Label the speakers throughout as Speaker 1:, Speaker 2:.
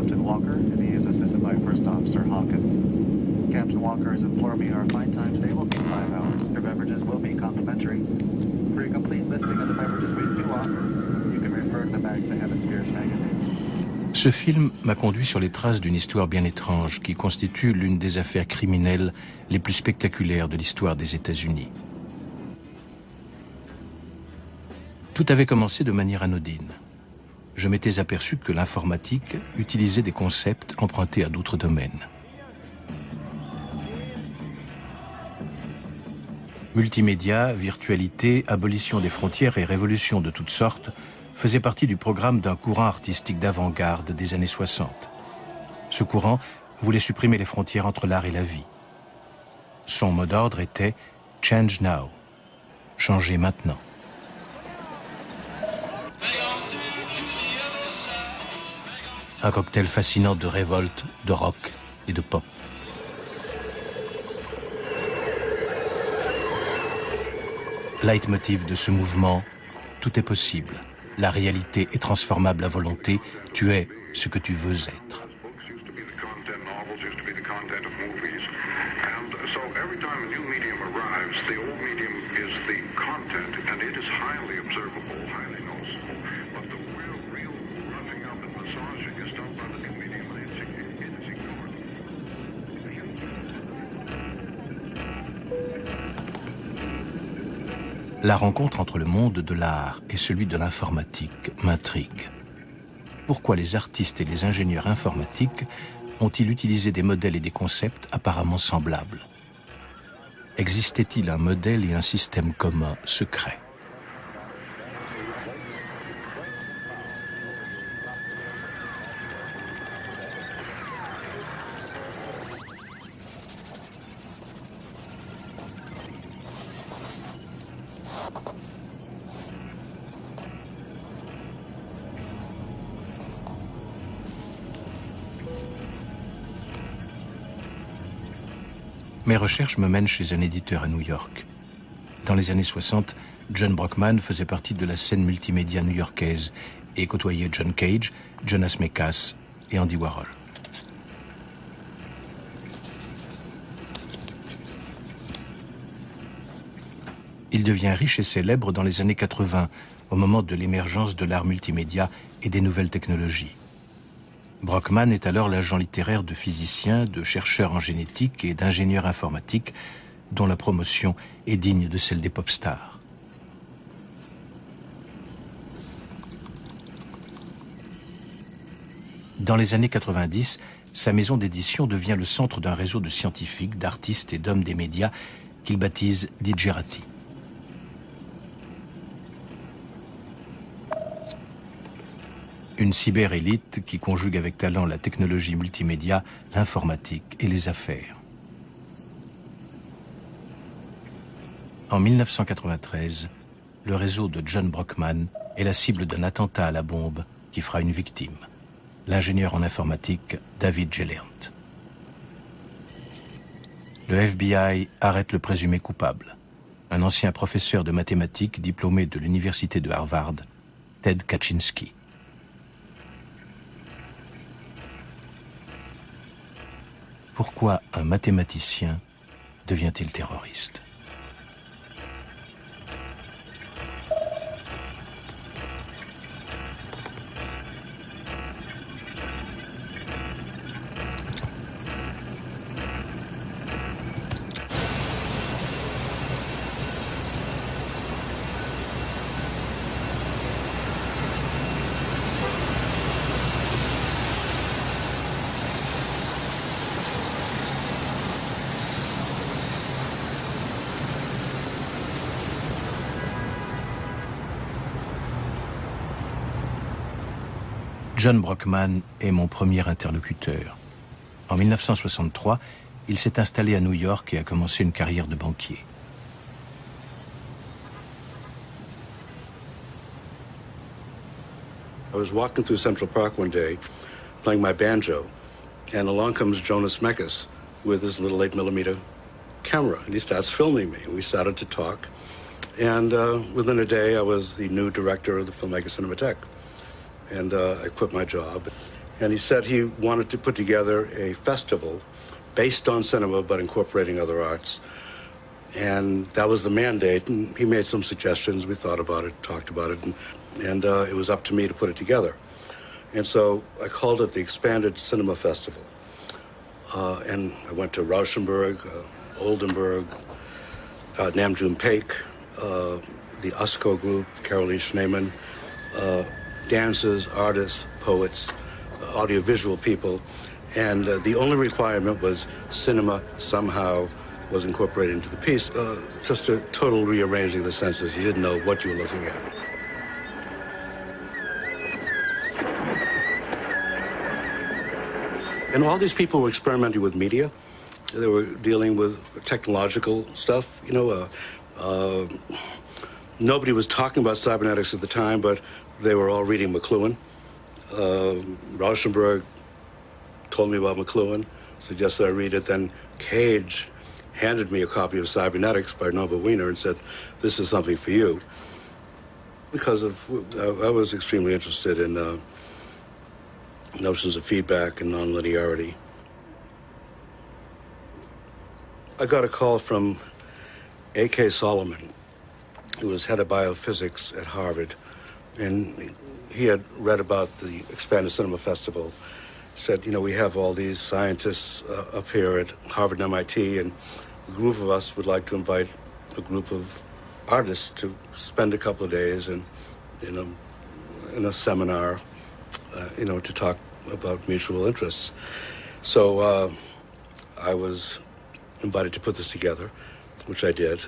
Speaker 1: Captain Walker, and he is assisted by First Officer Hawkins. Captain Walker has informed me our flight time today will be 5 hours. Your beverages will be complimentary. For a complete listing of the beverages we do offer, you can refer to the back of the Hemispheres magazine.
Speaker 2: Ce film m'a conduit sur les traces d'une histoire bien étrange qui constitue l'une des affaires criminelles les plus spectaculaires de l'histoire des États-Unis. Tout avait commencé de manière anodine. Je m'étais aperçu que l'informatique utilisait des concepts empruntés à d'autres domaines. Multimédia, virtualité, abolition des frontières et révolutions de toutes sortes faisaient partie du programme d'un courant artistique d'avant-garde des années 60. Ce courant voulait supprimer les frontières entre l'art et la vie. Son mot d'ordre était « Change now », changer maintenant. Un cocktail fascinant de révolte, de rock et de pop. Leitmotiv de ce mouvement, tout est possible. La réalité est transformable à volonté. Tu es ce que tu veux être. La rencontre entre le monde de l'art et celui de l'informatique m'intrigue. Pourquoi les artistes et les ingénieurs informatiques ont-ils utilisé des modèles et des concepts apparemment semblables? Existait-il un modèle et un système commun secret? Mes recherches me mènent chez un éditeur à New York. Dans les années 60, John Brockman faisait partie de la scène multimédia new-yorkaise et côtoyait John Cage, Jonas Mekas et Andy Warhol. Il devient riche et célèbre dans les années 80, au moment de l'émergence de l'art multimédia et des nouvelles technologies. Brockman est alors l'agent littéraire de physiciens, de chercheurs en génétique et d'ingénieurs informatiques dont la promotion est digne de celle des pop stars. Dans les années 90, sa maison d'édition devient le centre d'un réseau de scientifiques, d'artistes et d'hommes des médias qu'il baptise Digerati. Une cyber-élite qui conjugue avec talent la technologie multimédia, l'informatique et les affaires. En 1993, le réseau de John Brockman est la cible d'un attentat à la bombe qui fera une victime, l'ingénieur en informatique David Gilliland. Le FBI arrête le présumé coupable, un ancien professeur de mathématiques diplômé de l'université de Harvard, Ted Kaczynski. Pourquoi un mathématicien devient-il terroriste ? John Brockman est mon premier interlocuteur. En 1963, il s'est installé à New York et a commencé une carrière de banquier.
Speaker 3: I was walking through Central Park one day, playing my banjo, and along comes Jonas Mekas with his little 8mm camera, and he starts filming me. We started to talk, and within a day, I was the new director of the Filmmaker Cinematheque. And I quit my job And he said he wanted to put together a festival based on cinema but incorporating other arts. And that was the mandate, and he made some suggestions. We thought about it, talked about it, and it was up to me to put it together. And so I called it the Expanded Cinema Festival. And I went to Rauschenberg, Oldenburg, Nam June Paik, the USCO group, Carolee Schneemann, dancers, artists, poets, audiovisual people, and the only requirement was cinema somehow was incorporated into the piece, just a total rearranging the senses. You didn't know what you were looking at. And all these people were experimenting with media. They were dealing with technological stuff. You know, nobody was talking about cybernetics at the time, but they were all reading McLuhan. Rauschenberg told me about McLuhan, suggested I read it. Then Cage handed me a copy of Cybernetics by Norbert Wiener and said, "This is something for you." Because I was extremely interested in notions of feedback and nonlinearity. I got a call from A.K. Solomon, who was head of biophysics at Harvard, and he had read about the Expanded Cinema Festival. Said, you know, we have all these scientists up here at Harvard and MIT, and a group of us would like to invite a group of artists to spend a couple of days in a seminar, to talk about mutual interests. So I was invited to put this together, which I did.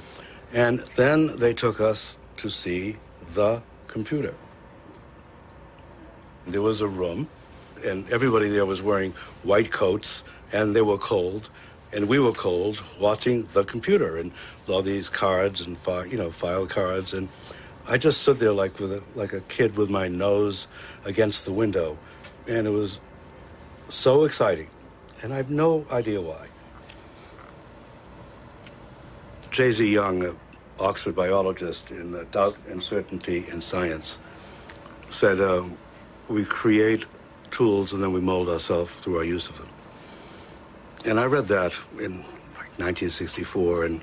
Speaker 3: And then they took us to see the computer. There was a room, and everybody there was wearing white coats, and they were cold, and we were cold watching the computer, and all these cards and file cards, and I just stood there like a kid with my nose against the window, and it was so exciting, and I have no idea why. J.Z. Young, an Oxford biologist in Doubt and Certainty in Science, said, we create tools and then we mold ourselves through our use of them. And I read that in 1964, and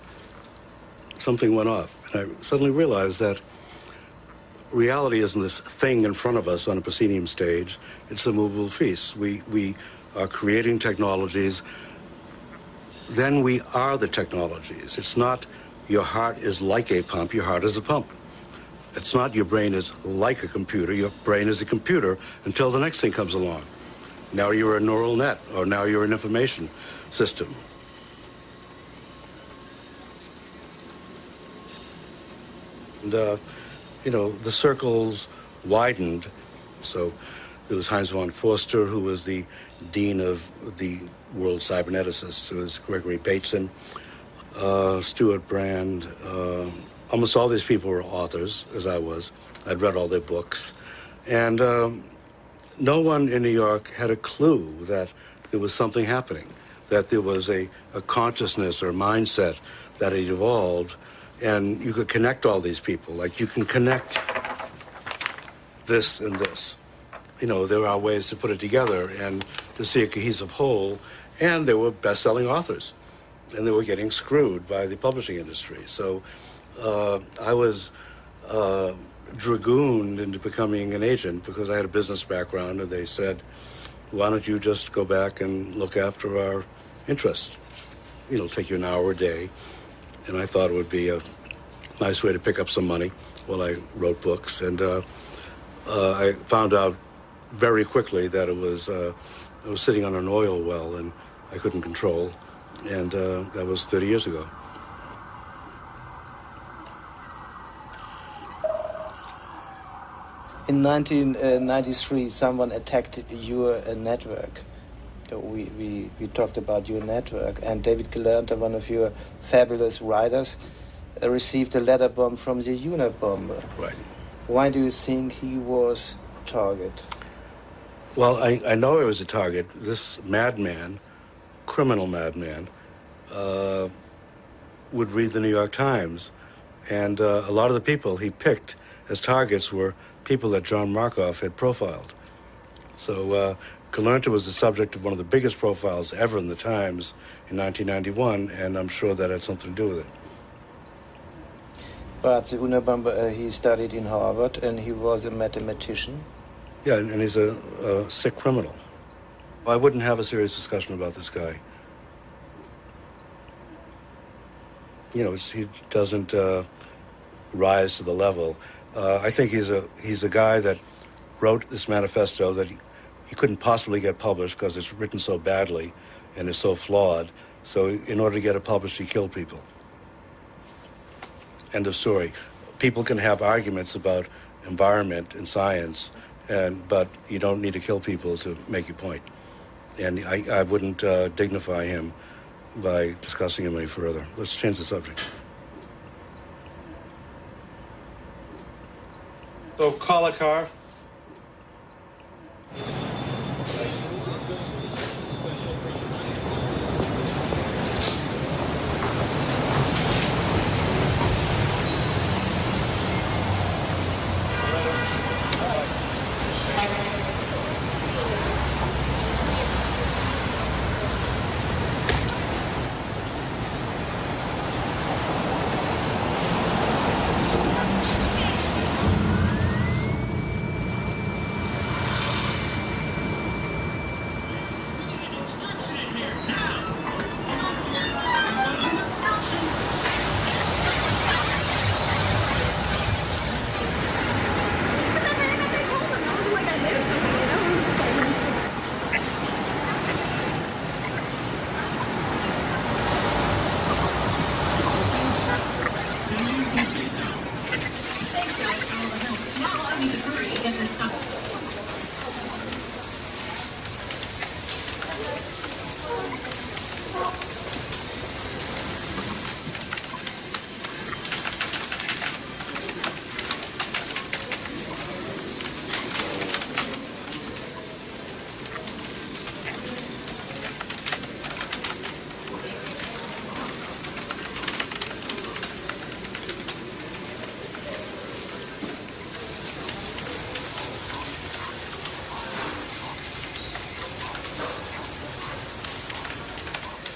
Speaker 3: something went off. And I suddenly realized that reality isn't this thing in front of us on a proscenium stage. It's a movable feast. We are creating technologies, then we are the technologies. It's not your heart is like a pump, your heart is a pump. It's not your brain is like a computer, your brain is a computer until the next thing comes along. Now you're a neural net, or now you're an information system. And, the circles widened. So there was Heinz von Forster, who was the dean of the world cyberneticists. There was Gregory Bateson, Stuart Brand. Almost all these people were authors, as I was. I'd read all their books. And no one in New York had a clue that there was something happening, that there was a consciousness or mindset that had evolved, and you could connect all these people. Like, you can connect this and this. There are ways to put it together and to see a cohesive whole, and there were best-selling authors, and they were getting screwed by the publishing industry. So I was dragooned into becoming an agent because I had a business background, and they said, why don't you just go back and look after our interests? Take you an hour a day. And I thought it would be a nice way to pick up some money while I wrote books. And I found out very quickly that I was sitting on an oil well and I couldn't control. And that was 30 years ago.
Speaker 4: In 1993, someone attacked your network. We talked about your network, and David Gelernter, one of your fabulous writers, received a letter bomb from the Unabomber.
Speaker 3: Right.
Speaker 4: Why do you think he was a target?
Speaker 3: Well, I know he was a target. This madman, criminal madman, would read the New York Times, and a lot of the people he picked as targets were people that John Markoff had profiled. So Galernta was the subject of one of the biggest profiles ever in the Times in 1991, and I'm sure that had something to do with it.
Speaker 4: But the Unabomber, he studied in Harvard, and he was a mathematician.
Speaker 3: Yeah, and he's a sick criminal. I wouldn't have a serious discussion about this guy. You know, he doesn't rise to the level. I think he's a guy that wrote this manifesto that he couldn't possibly get published because it's written so badly and is so flawed. So in order to get it published, he killed people. End of story. People can have arguments about environment and science, but you don't need to kill people to make your point. And I wouldn't dignify him by discussing him any further. Let's change the subject. So call a car.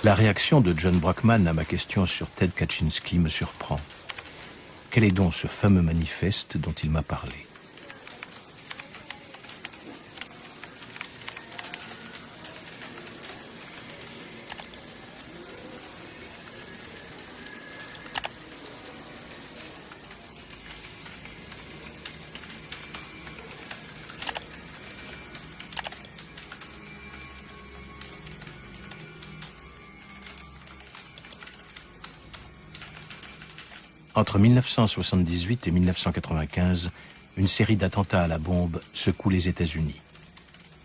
Speaker 2: La réaction de John Brockman à ma question sur Ted Kaczynski me surprend. Quel est donc ce fameux manifeste dont il m'a parlé ? Entre 1978 et 1995, une série d'attentats à la bombe secoue les États-Unis.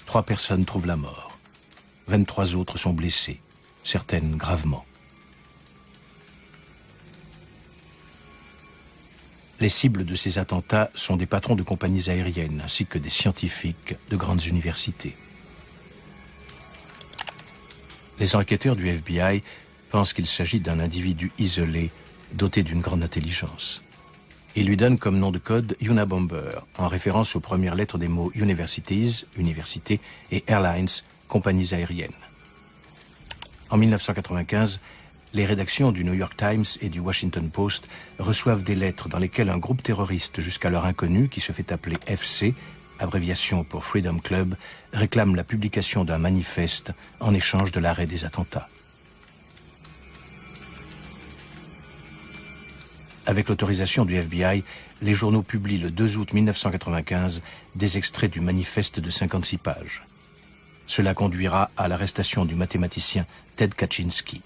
Speaker 2: 3 personnes trouvent la mort. 23 autres sont blessées, certaines gravement. Les cibles de ces attentats sont des patrons de compagnies aériennes ainsi que des scientifiques de grandes universités. Les enquêteurs du FBI pensent qu'il s'agit d'un individu isolé doté d'une grande intelligence. Il lui donne comme nom de code Unabomber, en référence aux premières lettres des mots Universities, université, et Airlines, compagnies aériennes. En 1995, les rédactions du New York Times et du Washington Post reçoivent des lettres dans lesquelles un groupe terroriste jusqu'alors inconnu, qui se fait appeler FC, abréviation pour Freedom Club, réclame la publication d'un manifeste en échange de l'arrêt des attentats. Avec l'autorisation du FBI, les journaux publient le 2 août 1995 des extraits du manifeste de 56 pages. Cela conduira à l'arrestation du mathématicien Ted Kaczynski.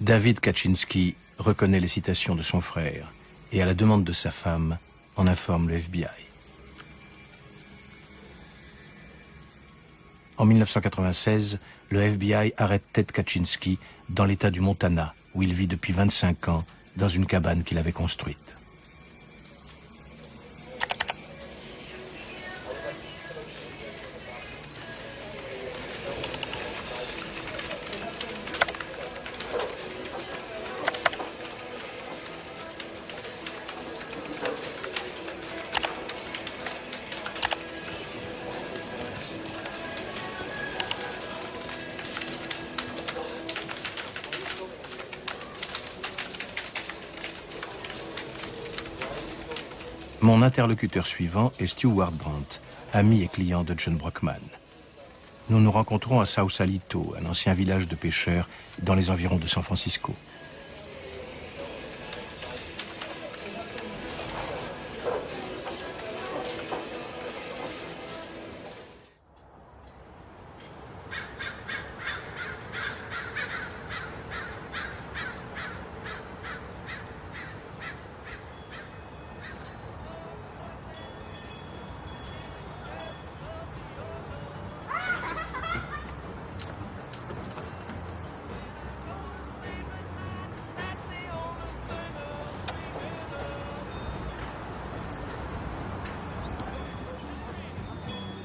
Speaker 2: David Kaczynski reconnaît les citations de son frère et, à la demande de sa femme, en informe le FBI. En 1996, le FBI arrête Ted Kaczynski dans l'État du Montana, où il vit depuis 25 ans, dans une cabane qu'il avait construite. Mon interlocuteur suivant est Stewart Brandt, ami et client de John Brockman. Nous nous rencontrons à Sausalito, un ancien village de pêcheurs dans les environs de San Francisco.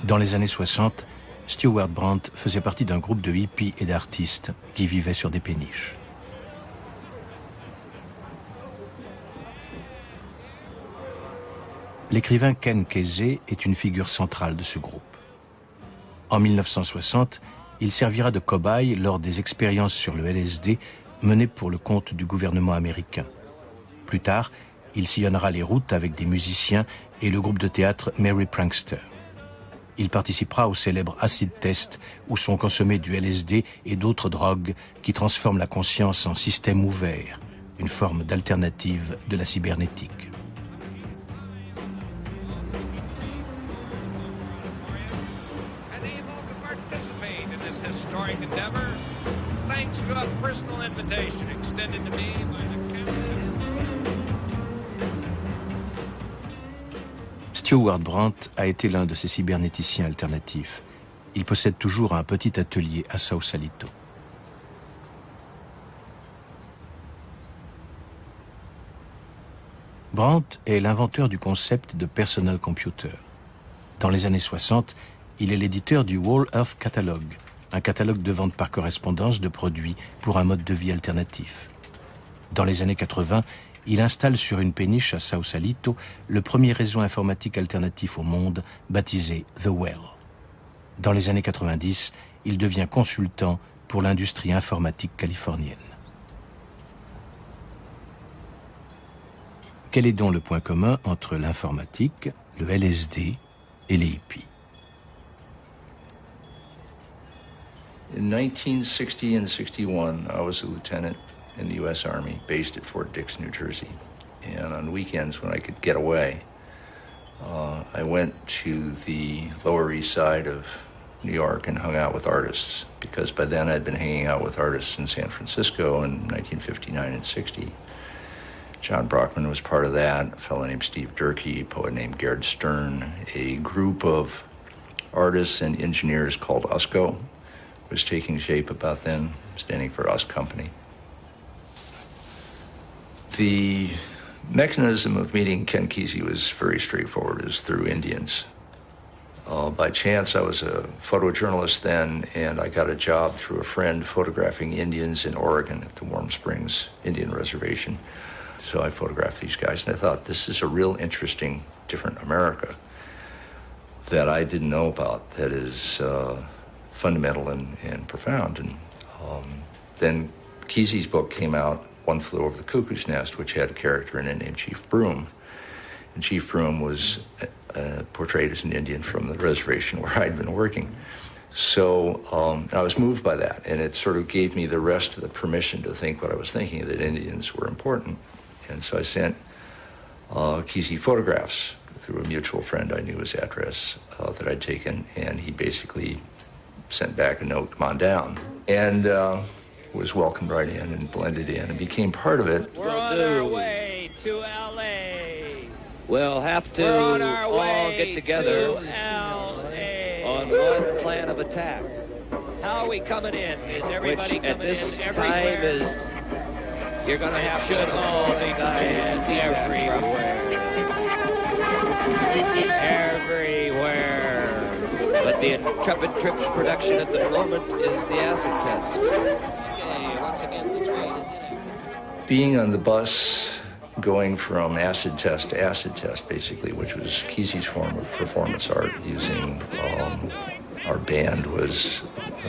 Speaker 2: Dans les années 60, Stewart Brandt faisait partie d'un groupe de hippies et d'artistes qui vivaient sur des péniches. L'écrivain Ken Kesey est une figure centrale de ce groupe. En 1960, il servira de cobaye lors des expériences sur le LSD menées pour le compte du gouvernement américain. Plus tard, il sillonnera les routes avec des musiciens et le groupe de théâtre Merry Prankster. Il participera au célèbre acid test où sont consommés du LSD et d'autres drogues qui transforment la conscience en système ouvert, une forme d'alternative de la cybernétique. Stewart Brandt a été l'un de ces cybernéticiens alternatifs. Il possède toujours un petit atelier à Sausalito. Brandt est l'inventeur du concept de personal computer. Dans les années 60, il est l'éditeur du Whole Earth Catalogue, un catalogue de vente par correspondance de produits pour un mode de vie alternatif. Dans les années 80, il installe sur une péniche à Sausalito le premier réseau informatique alternatif au monde, baptisé The Well. Dans les années 90, il devient consultant pour l'industrie informatique californienne. Quel est donc le point commun entre l'informatique, le LSD et les hippies?
Speaker 5: In 1960 and 61, I was a lieutenant in the U.S. Army, based at Fort Dix, New Jersey. And on weekends when I could get away, I went to the Lower East Side of New York and hung out with artists, because by then I'd been hanging out with artists in San Francisco in 1959 and 60. John Brockman was part of that, a fellow named Steve Durkee, a poet named Gerd Stern, a group of artists and engineers called USCO was taking shape about then, standing for Us Company. The mechanism of meeting Ken Kesey was very straightforward. It was through Indians. By chance, I was a photojournalist then, and I got a job through a friend photographing Indians in Oregon at the Warm Springs Indian Reservation. So I photographed these guys, and I thought, this is a real interesting, different America that I didn't know about, that is fundamental and profound. And then Kesey's book came out, One Flew Over the Cuckoo's Nest, which had a character in it named Chief Broom. And Chief Broom was portrayed as an Indian from the reservation where I'd been working. So I was moved by that, and it sort of gave me the rest of the permission to think what I was thinking, that Indians were important. And so I sent Kesey photographs through a mutual friend. I knew his address that I'd taken, and he basically sent back a note, come on down. And was welcomed right in and blended in and became part of it.
Speaker 6: We're on our way to L.A.
Speaker 7: We'll have to all get together on one plan of attack.
Speaker 6: How are we coming in? Is everybody
Speaker 7: Which at
Speaker 6: coming
Speaker 7: this
Speaker 6: in
Speaker 7: time
Speaker 6: everywhere?
Speaker 7: is
Speaker 6: You're going to have should all be coming in everywhere. Everywhere.
Speaker 7: but the Intrepid Trips production at the moment is the acid test.
Speaker 6: Okay, once again, the train is in.
Speaker 5: Being on the bus, going from acid test to acid test, basically, which was Kesey's form of performance art, using our band was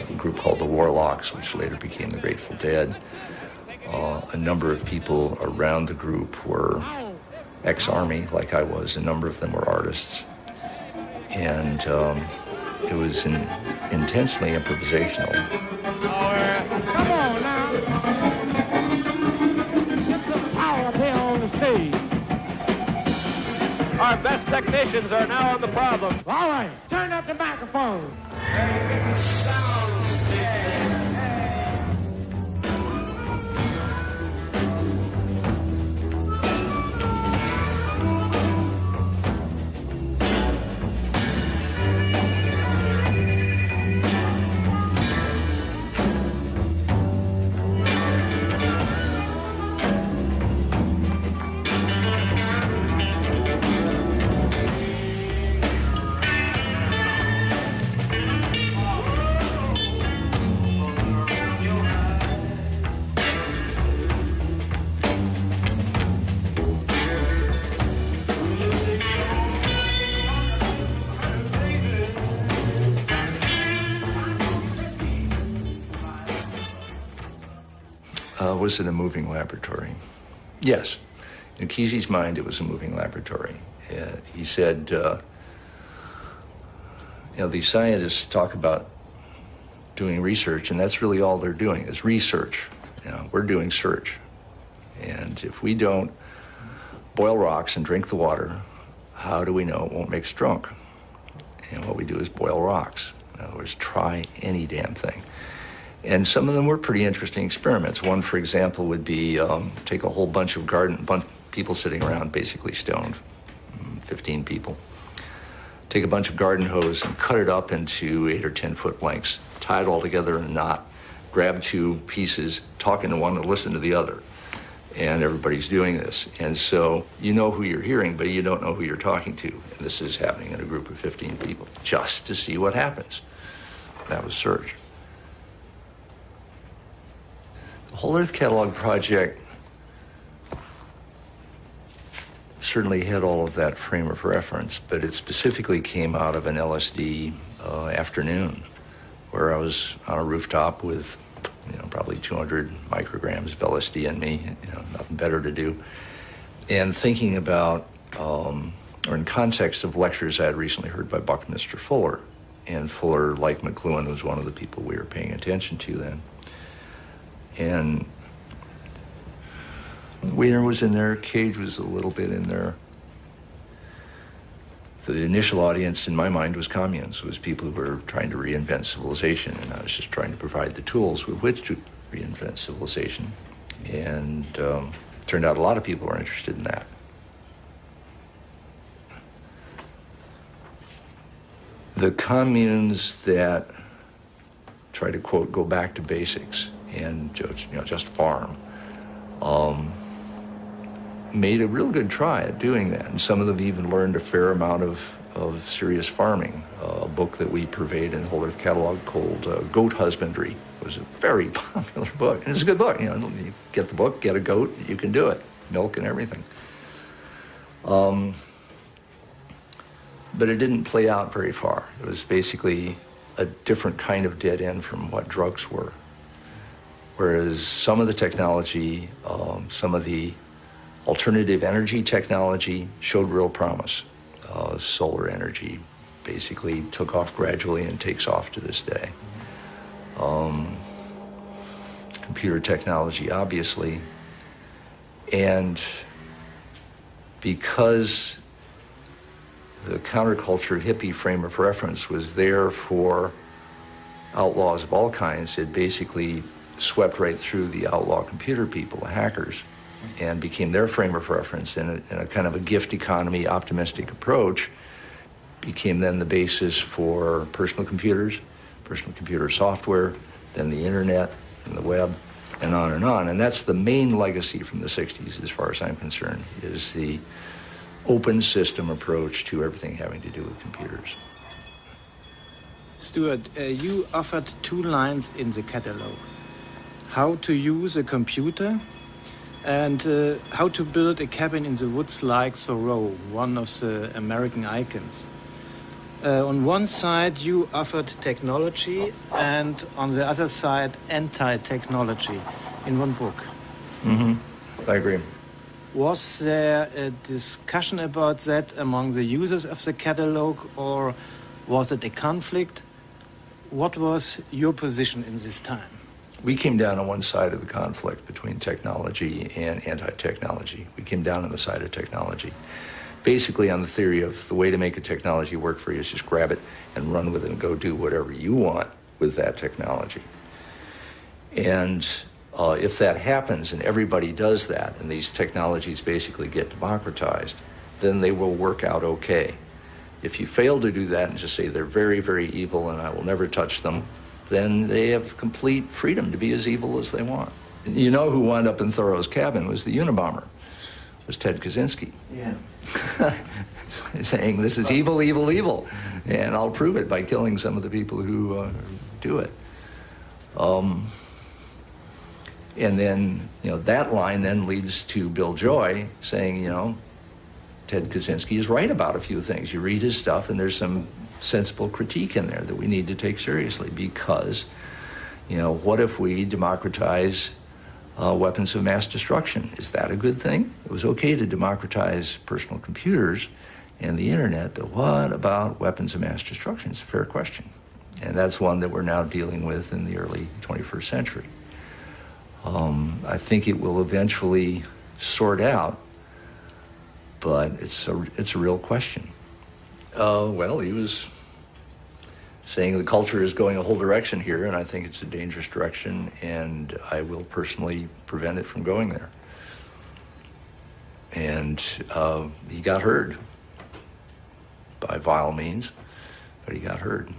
Speaker 5: a group called the Warlocks, which later became the Grateful Dead. A number of people around the group were ex-Army, like I was. A number of them were artists. And it was intensely improvisational.
Speaker 8: Come on now. Get some power up here on the stage.
Speaker 6: Our best technicians are now on the problem.
Speaker 8: All right, turn up the microphone.
Speaker 5: Was it a moving laboratory? Yes. In Kesey's mind, it was a moving laboratory. He said, these scientists talk about doing research, and that's really all they're doing is research. We're doing search. And if we don't boil rocks and drink the water, how do we know it won't make us drunk? And what we do is boil rocks. In other words, try any damn thing. And some of them were pretty interesting experiments. One, for example, would be take a whole bunch of people sitting around, basically stoned, 15 people. Take a bunch of garden hose and cut it up into 8 or 10 foot lengths, tie it all together in a knot, grab two pieces, talking to one and listen to the other. And everybody's doing this. And so you know who you're hearing, but you don't know who you're talking to. And this is happening in a group of 15 people, just to see what happens. That was search. The Whole Earth Catalog project certainly had all of that frame of reference, but it specifically came out of an LSD afternoon where I was on a rooftop with, probably 200 micrograms of LSD in me, nothing better to do, and thinking about, or in context of lectures I had recently heard by Buckminster Fuller. And Fuller, like McLuhan, was one of the people we were paying attention to then. And Wiener was in there, Cage was a little bit in there. The initial audience, in my mind, was communes, was people who were trying to reinvent civilization, and I was just trying to provide the tools with which to reinvent civilization. And turned out a lot of people were interested in that. The communes that try to, quote, go back to basics and just farm, made a real good try at doing that. And some of them even learned a fair amount of serious farming. A book that we purveyed in the Whole Earth Catalog called Goat Husbandry was a very popular book. And it's a good book. You get the book, get a goat, you can do it. Milk and everything. But it didn't play out very far. It was basically a different kind of dead end from what drugs were. Whereas some of the technology, some of the alternative energy technology showed real promise. Solar energy basically took off gradually and takes off to this day. Computer technology, obviously. And because the counterculture hippie frame of reference was there for outlaws of all kinds, it basically swept right through the outlaw computer people, the hackers, and became their frame of reference in a kind of a gift economy optimistic approach, became then the basis for personal computer software, then the internet and the web, and on and on. And that's the main legacy from the 60s, as far as I'm concerned, is the open system approach to everything having to do with computers.
Speaker 4: Stuart, you offered 2 lines in the catalog. How to use a computer and how to build a cabin in the woods like Thoreau, one of the American icons. On one side, you offered technology, and on the other side, anti-technology in one book.
Speaker 5: Mm-hmm. I agree.
Speaker 4: Was there a discussion about that among the users of the catalog, or was it a conflict? What was your position in this time?
Speaker 5: We came down on one side of the conflict between technology and anti-technology. We came down on the side of technology, basically on the theory of the way to make a technology work for you is just grab it and run with it and go do whatever you want with that technology. And if that happens and everybody does that and these technologies basically get democratized, then they will work out okay. If you fail to do that and just say they're very, very evil and I will never touch them, then they have complete freedom to be as evil as they want. You know who wound up in Thoreau's cabin was the Unabomber, was Ted Kaczynski.
Speaker 4: Yeah.
Speaker 5: Saying this is evil, evil, evil, and I'll prove it by killing some of the people who do it. And then, that line then leads to Bill Joy saying, Ted Kaczynski is right about a few things. You read his stuff, and there's some sensible critique in there that we need to take seriously because, what if we democratize weapons of mass destruction? Is that a good thing? It was okay to democratize personal computers and the internet, but what about weapons of mass destruction? It's a fair question. And that's one that we're now dealing with in the early 21st century. I think it will eventually sort out, but it's a real question. Well, he was saying the culture is going a whole direction here, and I think it's a dangerous direction, and I will personally prevent it from going there. And he got heard by vile means, but he got heard.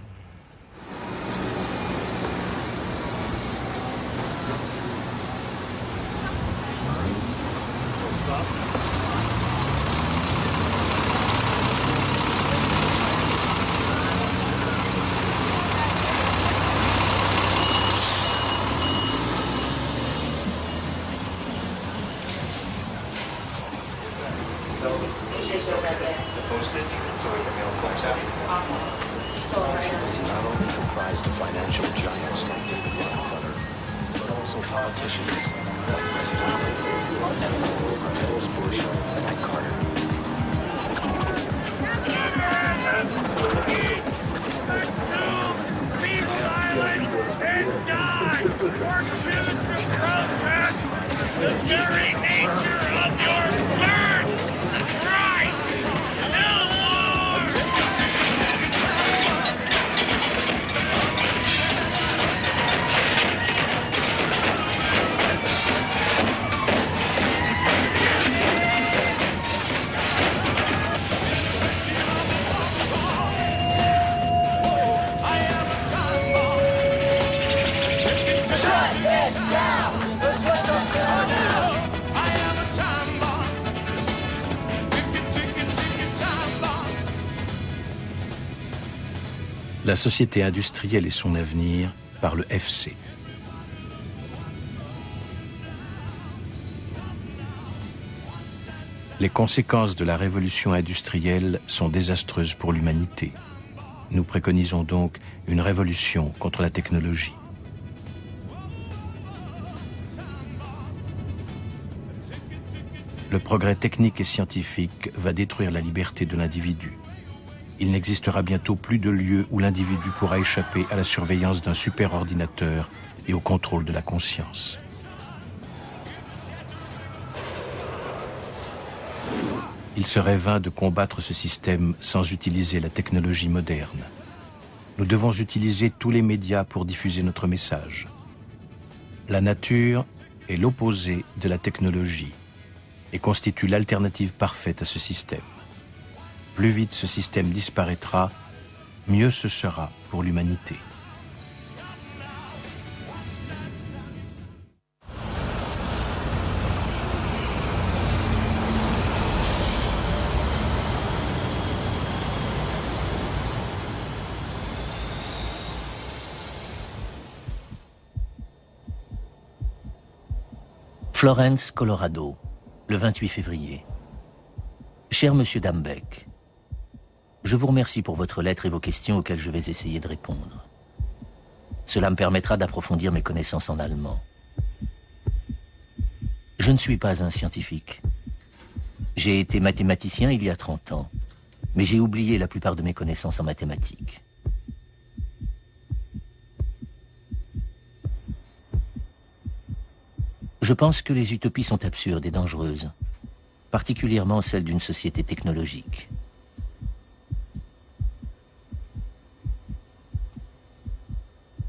Speaker 2: La société industrielle et son avenir par le FC. Les conséquences de la révolution industrielle sont désastreuses pour l'humanité. Nous préconisons donc une révolution contre la technologie. Le progrès technique et scientifique va détruire la liberté de l'individu. Il n'existera bientôt plus de lieu où l'individu pourra échapper à la surveillance d'un superordinateur et au contrôle de la conscience. Il serait vain de combattre ce système sans utiliser la technologie moderne. Nous devons utiliser tous les médias pour diffuser notre message. La nature est l'opposé de la technologie et constitue l'alternative parfaite à ce système. Plus vite ce système disparaîtra, mieux ce sera pour l'humanité.
Speaker 9: Florence, Colorado, le 28 février. Cher Monsieur Dambeck, je vous remercie pour votre lettre et vos questions auxquelles je vais essayer de répondre. Cela me permettra d'approfondir mes connaissances en allemand. Je ne suis pas un scientifique. J'ai été mathématicien il y a 30 ans, mais j'ai oublié la plupart de mes connaissances en mathématiques. Je pense que les utopies sont absurdes et dangereuses, particulièrement celles d'une société technologique.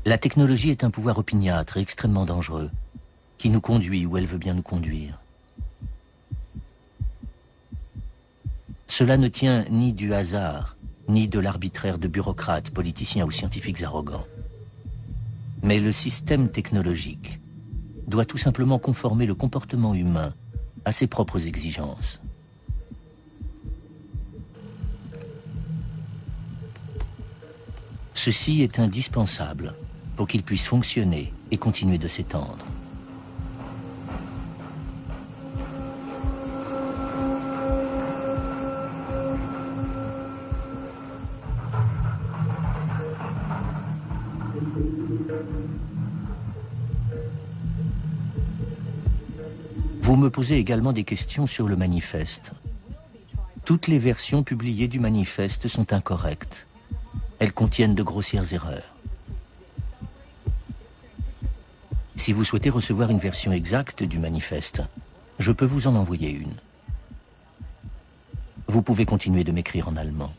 Speaker 9: La technologie est un pouvoir opiniâtre et extrêmement dangereux, qui nous conduit où elle veut bien nous conduire. Cela ne tient ni du hasard, ni de l'arbitraire de bureaucrates, politiciens ou scientifiques arrogants. Mais le système technologique doit tout simplement conformer le comportement humain à ses propres exigences. Ceci est indispensable pour qu'il puisse fonctionner et continuer de s'étendre. Vous me posez également des questions sur le manifeste. Toutes les versions publiées du manifeste sont incorrectes. Elles contiennent de grossières erreurs. Si vous souhaitez recevoir une version exacte du manifeste, je peux vous en envoyer une. Vous pouvez continuer de m'écrire en allemand.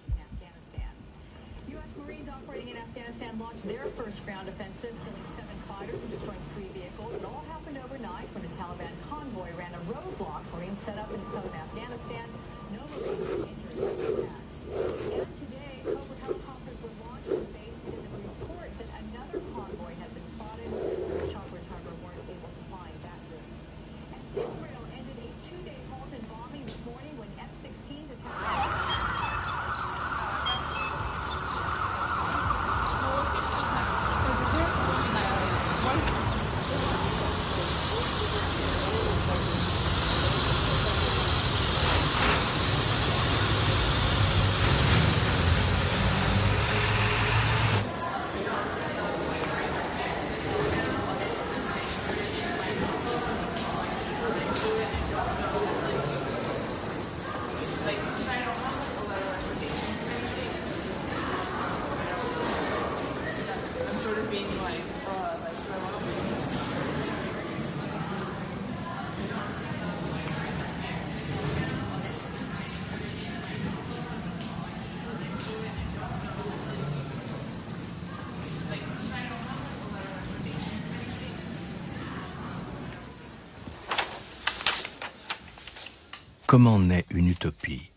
Speaker 2: Comment naît une utopie?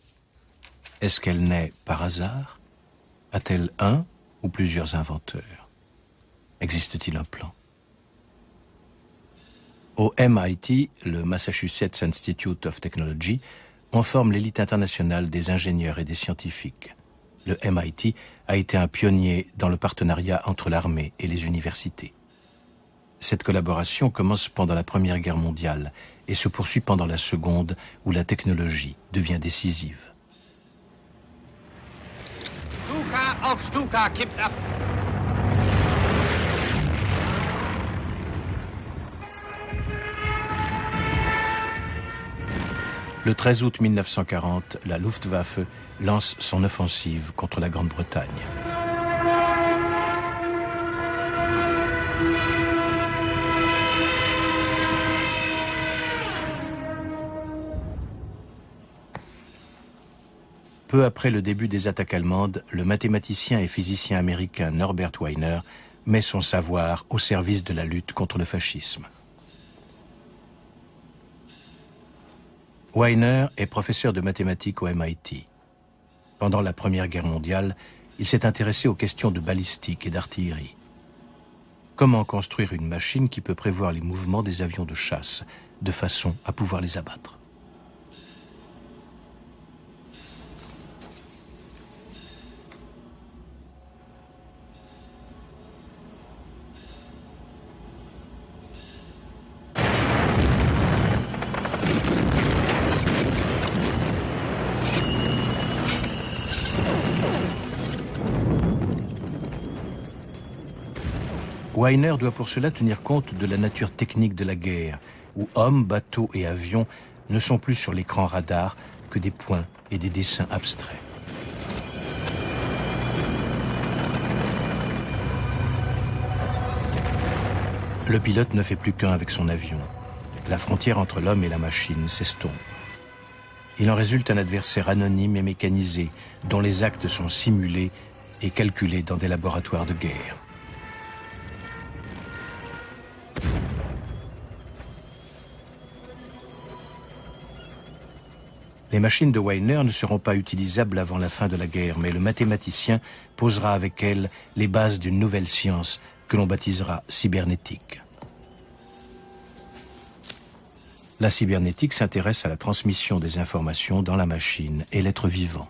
Speaker 2: Est-ce qu'elle naît par hasard? A-t-elle un ou plusieurs inventeurs? Existe-t-il un plan? Au MIT, le Massachusetts Institute of Technology, on forme l'élite internationale des ingénieurs et des scientifiques. Le MIT a été un pionnier dans le partenariat entre l'armée et les universités. Cette collaboration commence pendant la Première Guerre mondiale et se poursuit pendant la Seconde, où la technologie devient décisive.
Speaker 6: Stuka auf Stuka kippt ab.
Speaker 2: Le 13 août 1940, la Luftwaffe lance son offensive contre la Grande-Bretagne. Peu après le début des attaques allemandes, le mathématicien et physicien américain Norbert Wiener met son savoir au service de la lutte contre le fascisme. Wiener est professeur de mathématiques au MIT. Pendant la Première Guerre mondiale, il s'est intéressé aux questions de balistique et d'artillerie. Comment construire une machine qui peut prévoir les mouvements des avions de chasse, de façon à pouvoir les abattre? Wiener doit pour cela tenir compte de la nature technique de la guerre, où hommes, bateaux et avions ne sont plus sur l'écran radar que des points et des dessins abstraits. Le pilote ne fait plus qu'un avec son avion. La frontière entre l'homme et la machine s'estompe. Il en résulte un adversaire anonyme et mécanisé, dont les actes sont simulés et calculés dans des laboratoires de guerre. Les machines de Weiner ne seront pas utilisables avant la fin de la guerre, mais le mathématicien posera avec elles les bases d'une nouvelle science que l'on baptisera cybernétique. La cybernétique s'intéresse à la transmission des informations dans la machine et l'être vivant.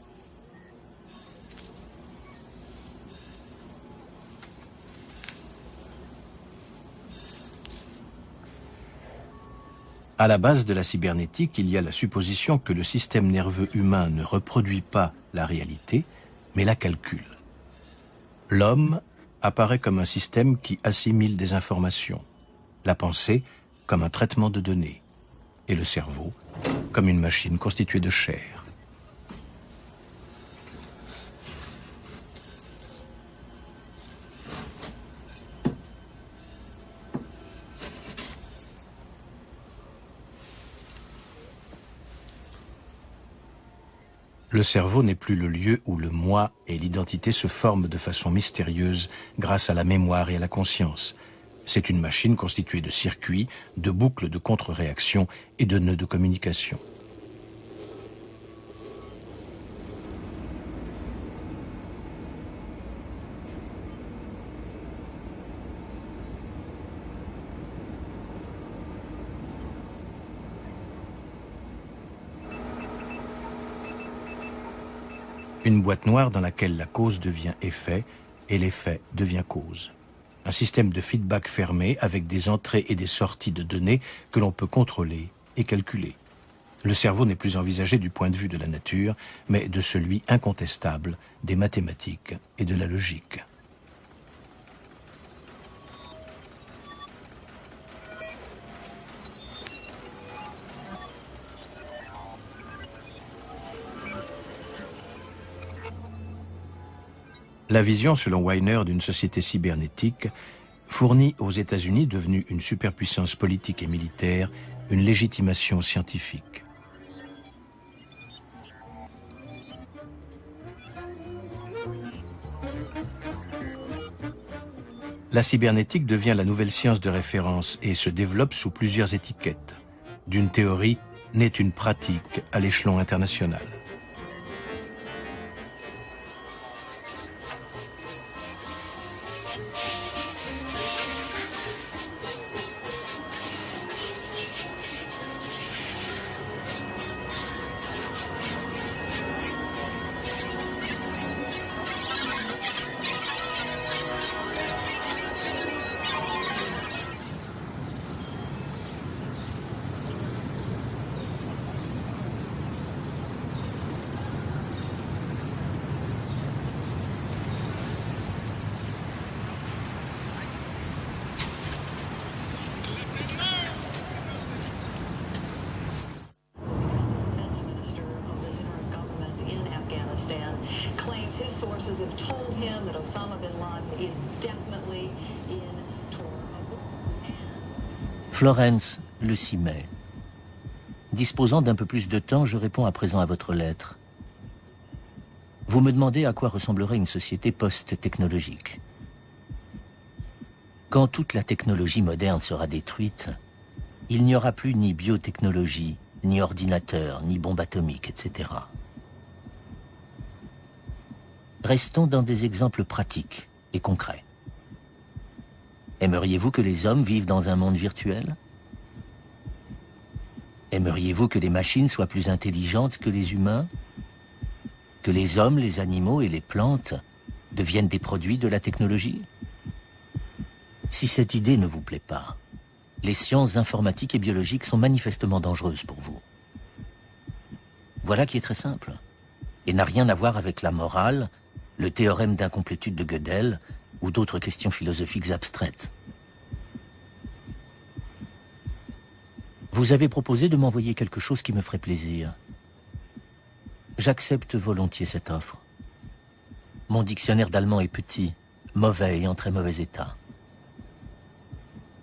Speaker 2: À la base de la cybernétique, il y a la supposition que le système nerveux humain ne reproduit pas la réalité, mais la calcule. L'homme apparaît comme un système qui assimile des informations, la pensée comme un traitement de données, et le cerveau comme une machine constituée de chair. Le cerveau n'est plus le lieu où le moi et l'identité se forment de façon mystérieuse grâce à la mémoire et à la conscience. C'est une machine constituée de circuits, de boucles de contre-réaction et de nœuds de communication. Une boîte noire dans laquelle la cause devient effet et l'effet devient cause. Un système de feedback fermé avec des entrées et des sorties de données que l'on peut contrôler et calculer. Le cerveau n'est plus envisagé du point de vue de la nature, mais de celui incontestable des mathématiques et de la logique. La vision, selon Weiner, d'une société cybernétique fournit aux États-Unis, devenus une superpuissance politique et militaire, une légitimation scientifique. La cybernétique devient la nouvelle science de référence et se développe sous plusieurs étiquettes. D'une théorie naît une pratique à l'échelon international.
Speaker 10: Claims his sources have told him that Osama bin Laden is definitely in
Speaker 9: Florence, le 6 mai. Disposant d'un peu plus de temps, je réponds à présent à votre lettre. Vous me demandez à quoi ressemblerait une société post-technologique. Quand toute la technologie moderne sera détruite, il n'y aura plus ni biotechnologie, ni ordinateur, ni bombe atomique, etc. Restons dans des exemples pratiques et concrets. Aimeriez-vous que les hommes vivent dans un monde virtuel? Aimeriez-vous que les machines soient plus intelligentes que les humains? Que les hommes, les animaux et les plantes deviennent des produits de la technologie? Si cette idée ne vous plaît pas, les sciences informatiques et biologiques sont manifestement dangereuses pour vous. Voilà qui est très simple, et n'a rien à voir avec la morale, le théorème d'incomplétude de Gödel ou d'autres questions philosophiques abstraites. Vous avez proposé de m'envoyer quelque chose qui me ferait plaisir. J'accepte volontiers cette offre. Mon dictionnaire d'allemand est petit, mauvais et en très mauvais état.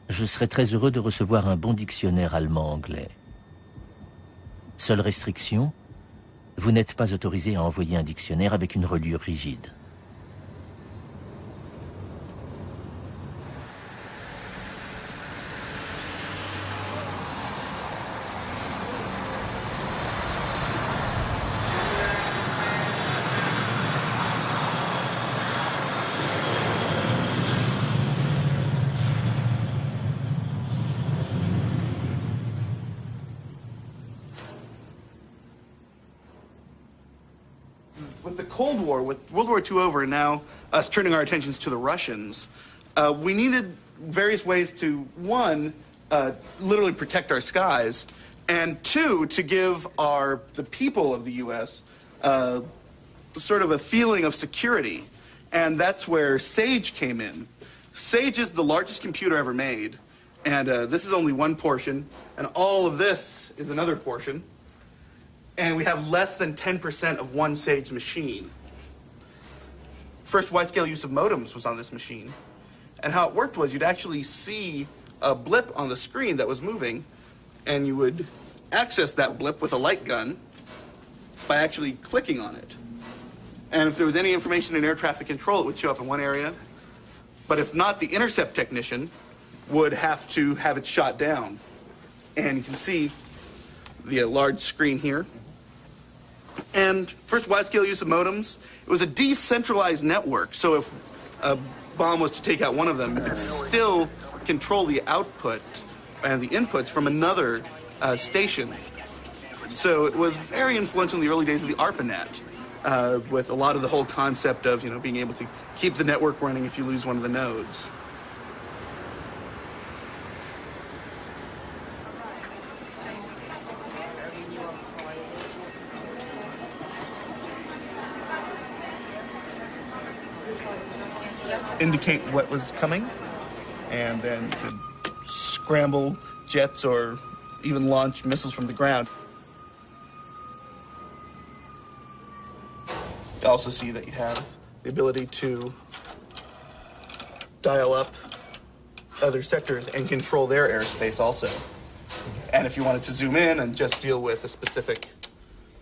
Speaker 9: Je serais très heureux de recevoir un bon dictionnaire allemand-anglais. Seule restriction, vous n'êtes pas autorisé à envoyer un dictionnaire avec une reliure rigide.
Speaker 11: With the Cold War, with World War II over, and now us turning our attentions to the Russians, we needed various ways to, one, literally protect our skies, and two, to give the people of the U.S. Sort of a feeling of security. And that's where SAGE came in. SAGE is the largest computer ever made, and this is only one portion, and all of this is another portion. And we have less than 10% of one SAGE machine. First wide-scale use of modems was on this machine. And how it worked was you'd actually see a blip on the screen that was moving, and you would access that blip with a light gun by actually clicking on it. And if there was any information in air traffic control, it would show up in one area. But if not, the intercept technician would have to have it shot down. And you can see the large screen here. And first wide-scale use of modems, it was a decentralized network. So if a bomb was to take out one of them, you could still control the output and the inputs from another station. So it was very influential in the early days of the ARPANET, with a lot of the whole concept of, being able to keep the network running if you lose one of the nodes. Indicate what was coming, and then you could scramble jets or even launch missiles from the ground. You also see that you have the ability to dial up other sectors and control their airspace also. And if you wanted to zoom in and just deal with a specific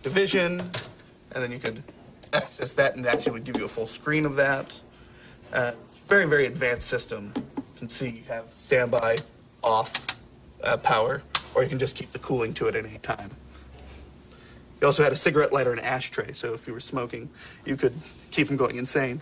Speaker 11: division, and then you could access that and actually would give you a full screen of that. Very, very advanced system. You can see you have standby, off power, or you can just keep the cooling to it at any time. You also had a cigarette lighter and ashtray, so if you were smoking, you could keep them going insane.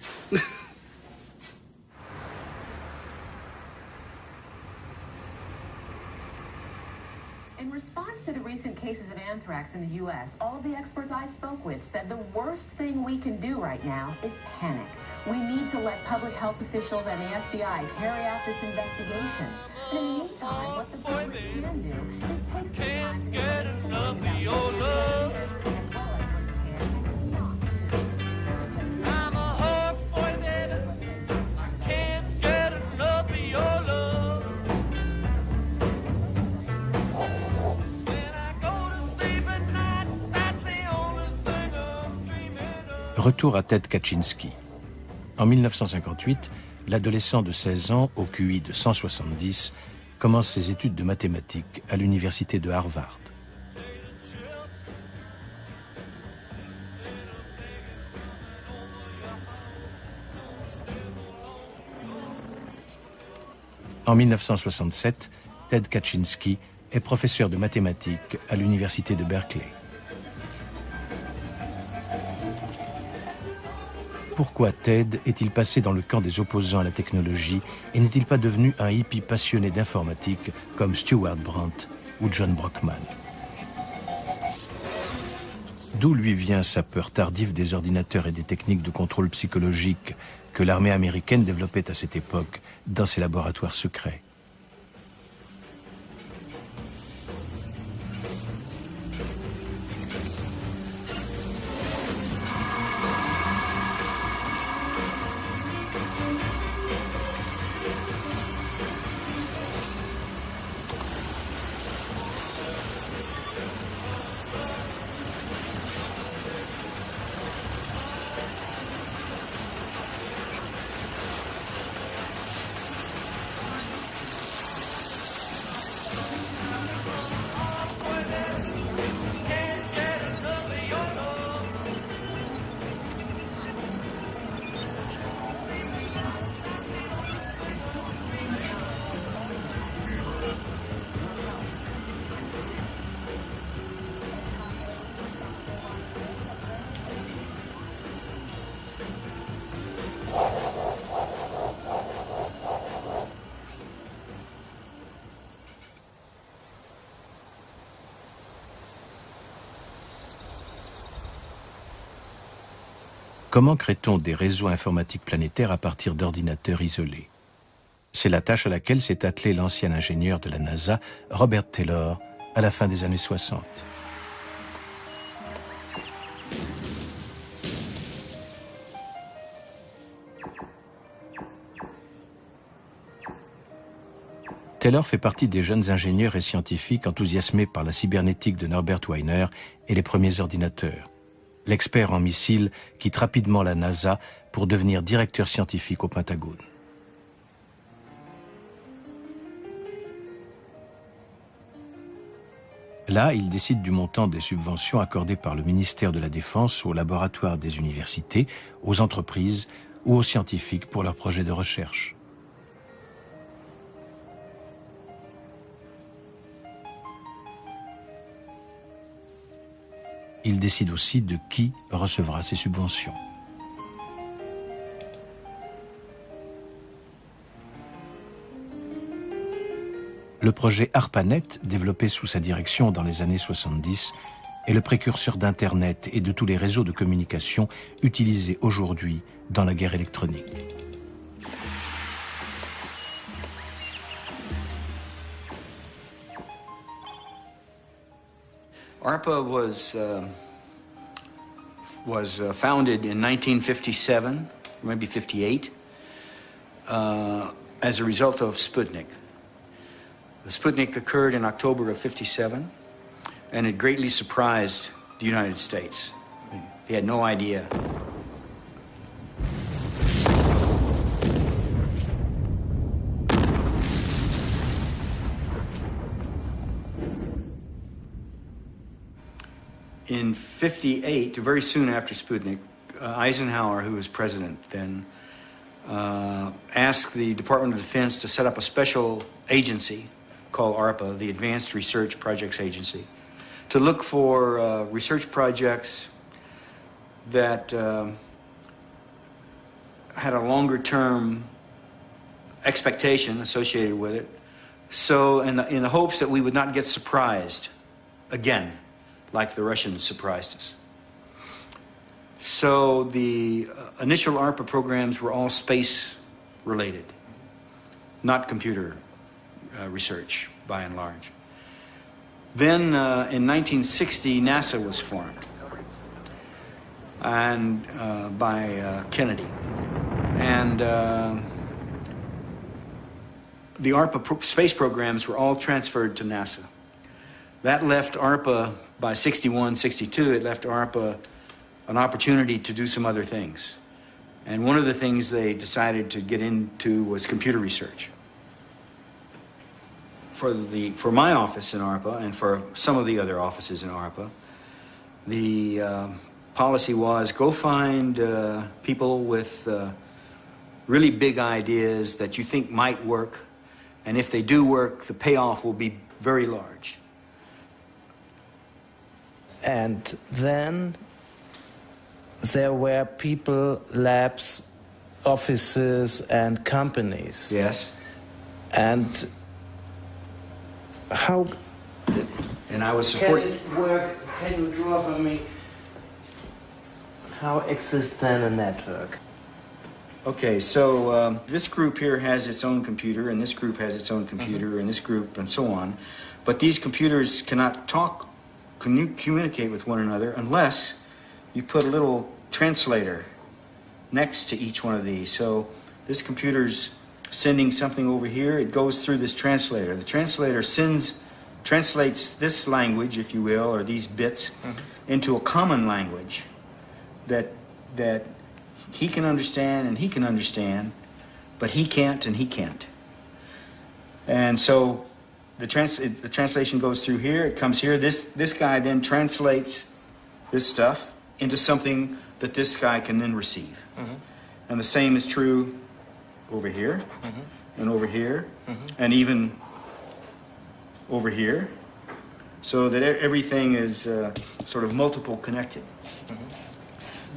Speaker 12: In response to the recent cases of anthrax in the U.S., all of the experts I spoke with said the worst thing we can do right now is panic. We need to let public health officials and the FBI carry out this investigation. And in the meantime, what the government can do is take some time to get enough of your love, as well as prepare and not do. I'm a hard boy, baby. I can't get enough of your love. When I go to sleep at night, that's the only thing I'm dreaming of.
Speaker 2: Retour à Ted Kaczynski. En 1958, l'adolescent de 16 ans, au QI de 170, commence ses études de mathématiques à l'université de Harvard. En 1967, Ted Kaczynski est professeur de mathématiques à l'université de Berkeley. Pourquoi Ted est-il passé dans le camp des opposants à la technologie et n'est-il pas devenu un hippie passionné d'informatique comme Stewart Brand ou John Brockman? D'où lui vient sa peur tardive des ordinateurs et des techniques de contrôle psychologique que l'armée américaine développait à cette époque dans ses laboratoires secrets? Comment crée-t-on des réseaux informatiques planétaires à partir d'ordinateurs isolés? C'est la tâche à laquelle s'est attelé l'ancien ingénieur de la NASA, Robert Taylor, à la fin des années 60. Taylor fait partie des jeunes ingénieurs et scientifiques enthousiasmés par la cybernétique de Norbert Wiener et les premiers ordinateurs. L'expert en missiles quitte rapidement la NASA pour devenir directeur scientifique au Pentagone. Là, il décide du montant des subventions accordées par le ministère de la Défense aux laboratoires des universités, aux entreprises ou aux scientifiques pour leurs projets de recherche. Il décide aussi de qui recevra ces subventions. Le projet ARPANET, développé sous sa direction dans les années 70, est le précurseur d'Internet et de tous les réseaux de communication utilisés aujourd'hui dans la guerre électronique.
Speaker 13: ARPA was founded in 1957, maybe 58, as a result of Sputnik. The Sputnik occurred in October of 57, and it greatly surprised the United States. They had no idea. In 58, very soon after Sputnik, Eisenhower, who was president then, asked the Department of Defense to set up a special agency called ARPA, the Advanced Research Projects Agency, to look for research projects that had a longer-term expectation associated with it, so in the hopes that we would not get surprised again, like the Russians surprised us. So the initial ARPA programs were all space-related, not computer research, by and large. Then in 1960, NASA was formed, and by Kennedy. And the ARPA space programs were all transferred to NASA. That left ARPA, by 61, 62, it left ARPA an opportunity to do some other things. And one of the things they decided to get into was computer research. For my office in ARPA, and for some of the other offices in ARPA, the policy was go find people with really big ideas that you think might work, and if they do work, the payoff will be very large.
Speaker 4: And then there were people, labs, offices, and companies.
Speaker 13: Yes.
Speaker 4: And how...
Speaker 13: And I was supporting...
Speaker 4: Can it work? Can you draw for me how exists then a network?
Speaker 13: Okay, so this group here has its own computer, and this group has its own computer, and this group, and so on. But these computers cannot talk, communicate with one another unless you put a little translator next to each one of these. So this computer's sending something over here, it goes through this translator. The translator translates this language, if you will, or these bits, into a common language that he can understand and he can understand, but he can't and he can't. And so the translation goes through here, it comes here. This guy then translates this stuff into something that this guy can then receive. And the same is true over here, and over here, and even over here, so that everything is sort of multiple connected.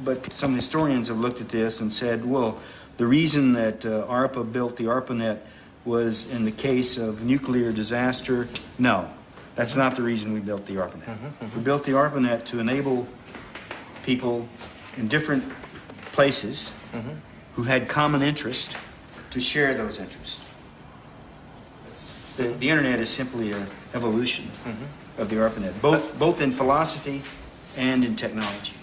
Speaker 13: But some historians have looked at this and said, well, the reason that ARPA built the ARPANET was in the case of nuclear disaster. No, that's not the reason we built the ARPANET. We built the ARPANET to enable people in different places who had common interest to share those interests. The internet is simply an evolution of the ARPANET, both in philosophy and in technology.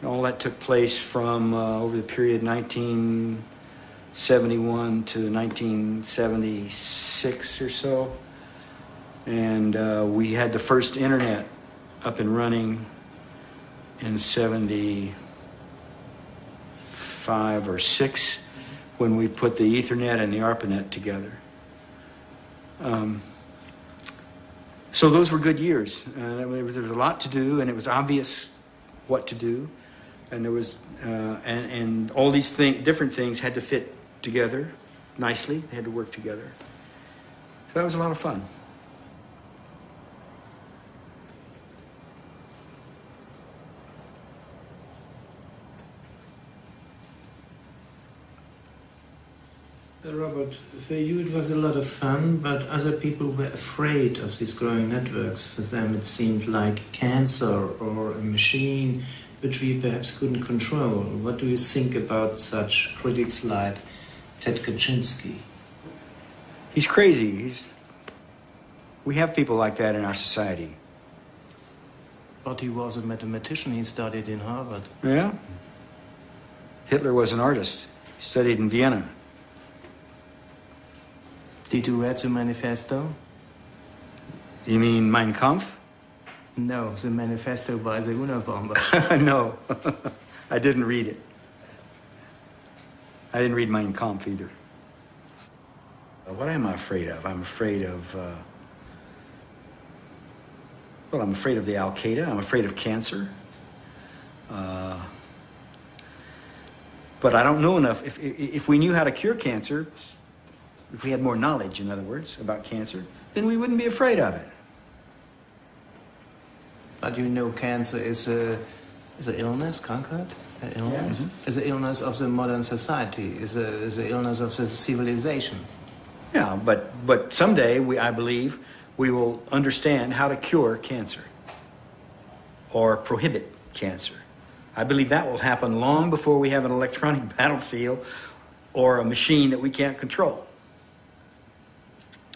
Speaker 13: All that took place from over the period 1971 to 1976 or so. And we had the first internet up and running in 75 or 6 when we put the Ethernet and the ARPANET together. So those were good years. There was a lot to do, and it was obvious what to do. And there was, and all these different things had to fit together nicely. They had to work together. So that was a lot of fun.
Speaker 14: Robert, for you it was a lot of fun, but other people were afraid of these growing networks. For them it seemed like cancer or a machine which we perhaps couldn't control. What do you think about such critics like Ted Kaczynski?
Speaker 13: He's crazy. We have people like that in our society.
Speaker 14: But he was a mathematician. He studied in Harvard.
Speaker 13: Yeah. Hitler was an artist. He studied in Vienna.
Speaker 14: Did you read the manifesto?
Speaker 13: You mean Mein Kampf?
Speaker 14: No, the manifesto by the Unabomber.
Speaker 13: No, I didn't read it. I didn't read Mein Kampf either. What am I afraid of? I'm afraid of, well, I'm afraid of the Al-Qaeda. I'm afraid of cancer. But I don't know enough. If we knew how to cure cancer, if we had more knowledge, in other words, about cancer, then we wouldn't be afraid of it.
Speaker 14: But you know cancer is an illness, Krankheit? Illness?
Speaker 13: Yeah.
Speaker 14: Is an illness of the modern society, is an illness of the civilization.
Speaker 13: Yeah, but someday, I believe, we will understand how to cure cancer or prohibit cancer. I believe that will happen long before we have an electronic battlefield or a machine that we can't control.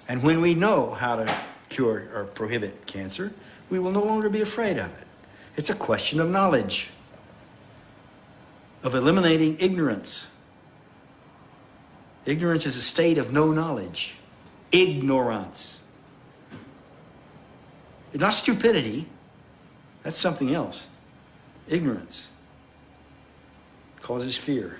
Speaker 13: And when we know how to cure or prohibit cancer, we will no longer be afraid of it. It's a question of knowledge, of eliminating ignorance. Ignorance is a state of no knowledge. Ignorance. It's not stupidity. That's something else. Ignorance causes fear.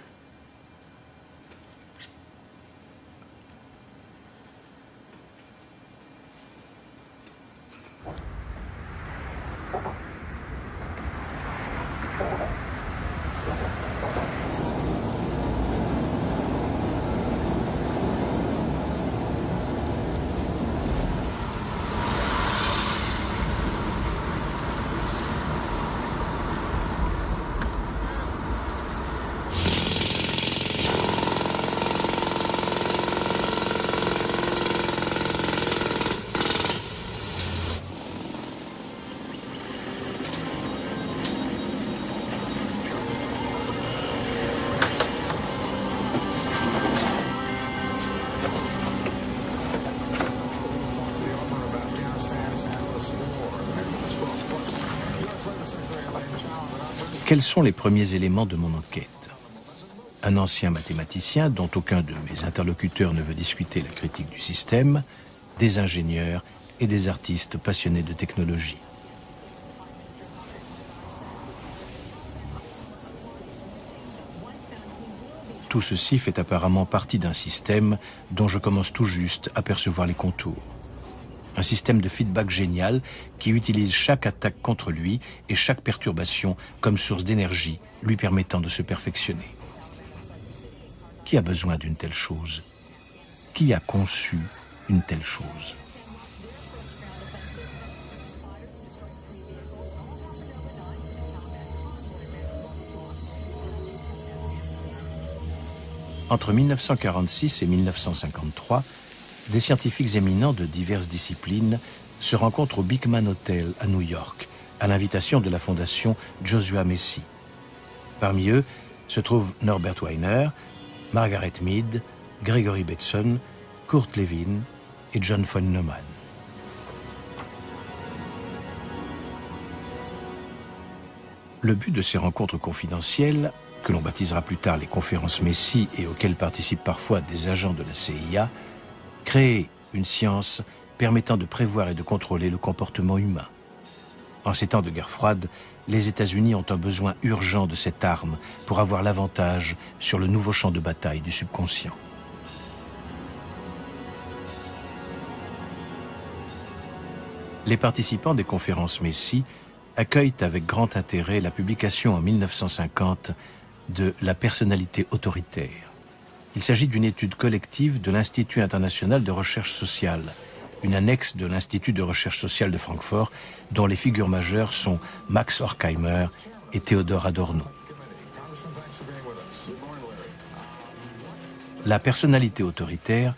Speaker 2: Quels sont les premiers éléments de mon enquête? Un ancien mathématicien dont aucun de mes interlocuteurs ne veut discuter la critique du système, des ingénieurs et des artistes passionnés de technologie. Tout ceci fait apparemment partie d'un système dont je commence tout juste à percevoir les contours. Un système de feedback génial qui utilise chaque attaque contre lui et chaque perturbation comme source d'énergie lui permettant de se perfectionner. Qui a besoin d'une telle chose? Qui a conçu une telle chose? Entre 1946 et 1953, des scientifiques éminents de diverses disciplines se rencontrent au Beekman Hotel à New York, à l'invitation de la fondation Joshua Macy. Parmi eux se trouvent Norbert Wiener, Margaret Mead, Gregory Bateson, Kurt Lewin et John von Neumann. Le but de ces rencontres confidentielles, que l'on baptisera plus tard les conférences Macy et auxquelles participent parfois des agents de la CIA, créer une science permettant de prévoir et de contrôler le comportement humain. En ces temps de guerre froide, les États-Unis ont un besoin urgent de cette arme pour avoir l'avantage sur le nouveau champ de bataille du subconscient. Les participants des conférences Macy accueillent avec grand intérêt la publication en 1950 de La personnalité autoritaire. Il s'agit d'une étude collective de l'Institut international de recherche sociale, une annexe de l'Institut de recherche sociale de Francfort, dont les figures majeures sont Max Horkheimer et Theodor Adorno. La personnalité autoritaire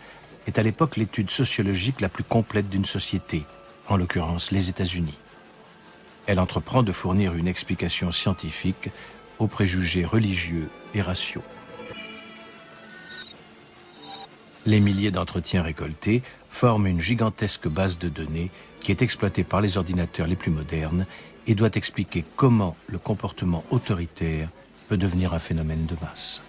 Speaker 2: est à l'époque l'étude sociologique la plus complète d'une société, en l'occurrence les États-Unis. Elle entreprend de fournir une explication scientifique aux préjugés religieux et raciaux. Les milliers d'entretiens récoltés forment une gigantesque base de données qui est exploitée par les ordinateurs les plus modernes et doit expliquer comment le comportement autoritaire peut devenir un phénomène de masse.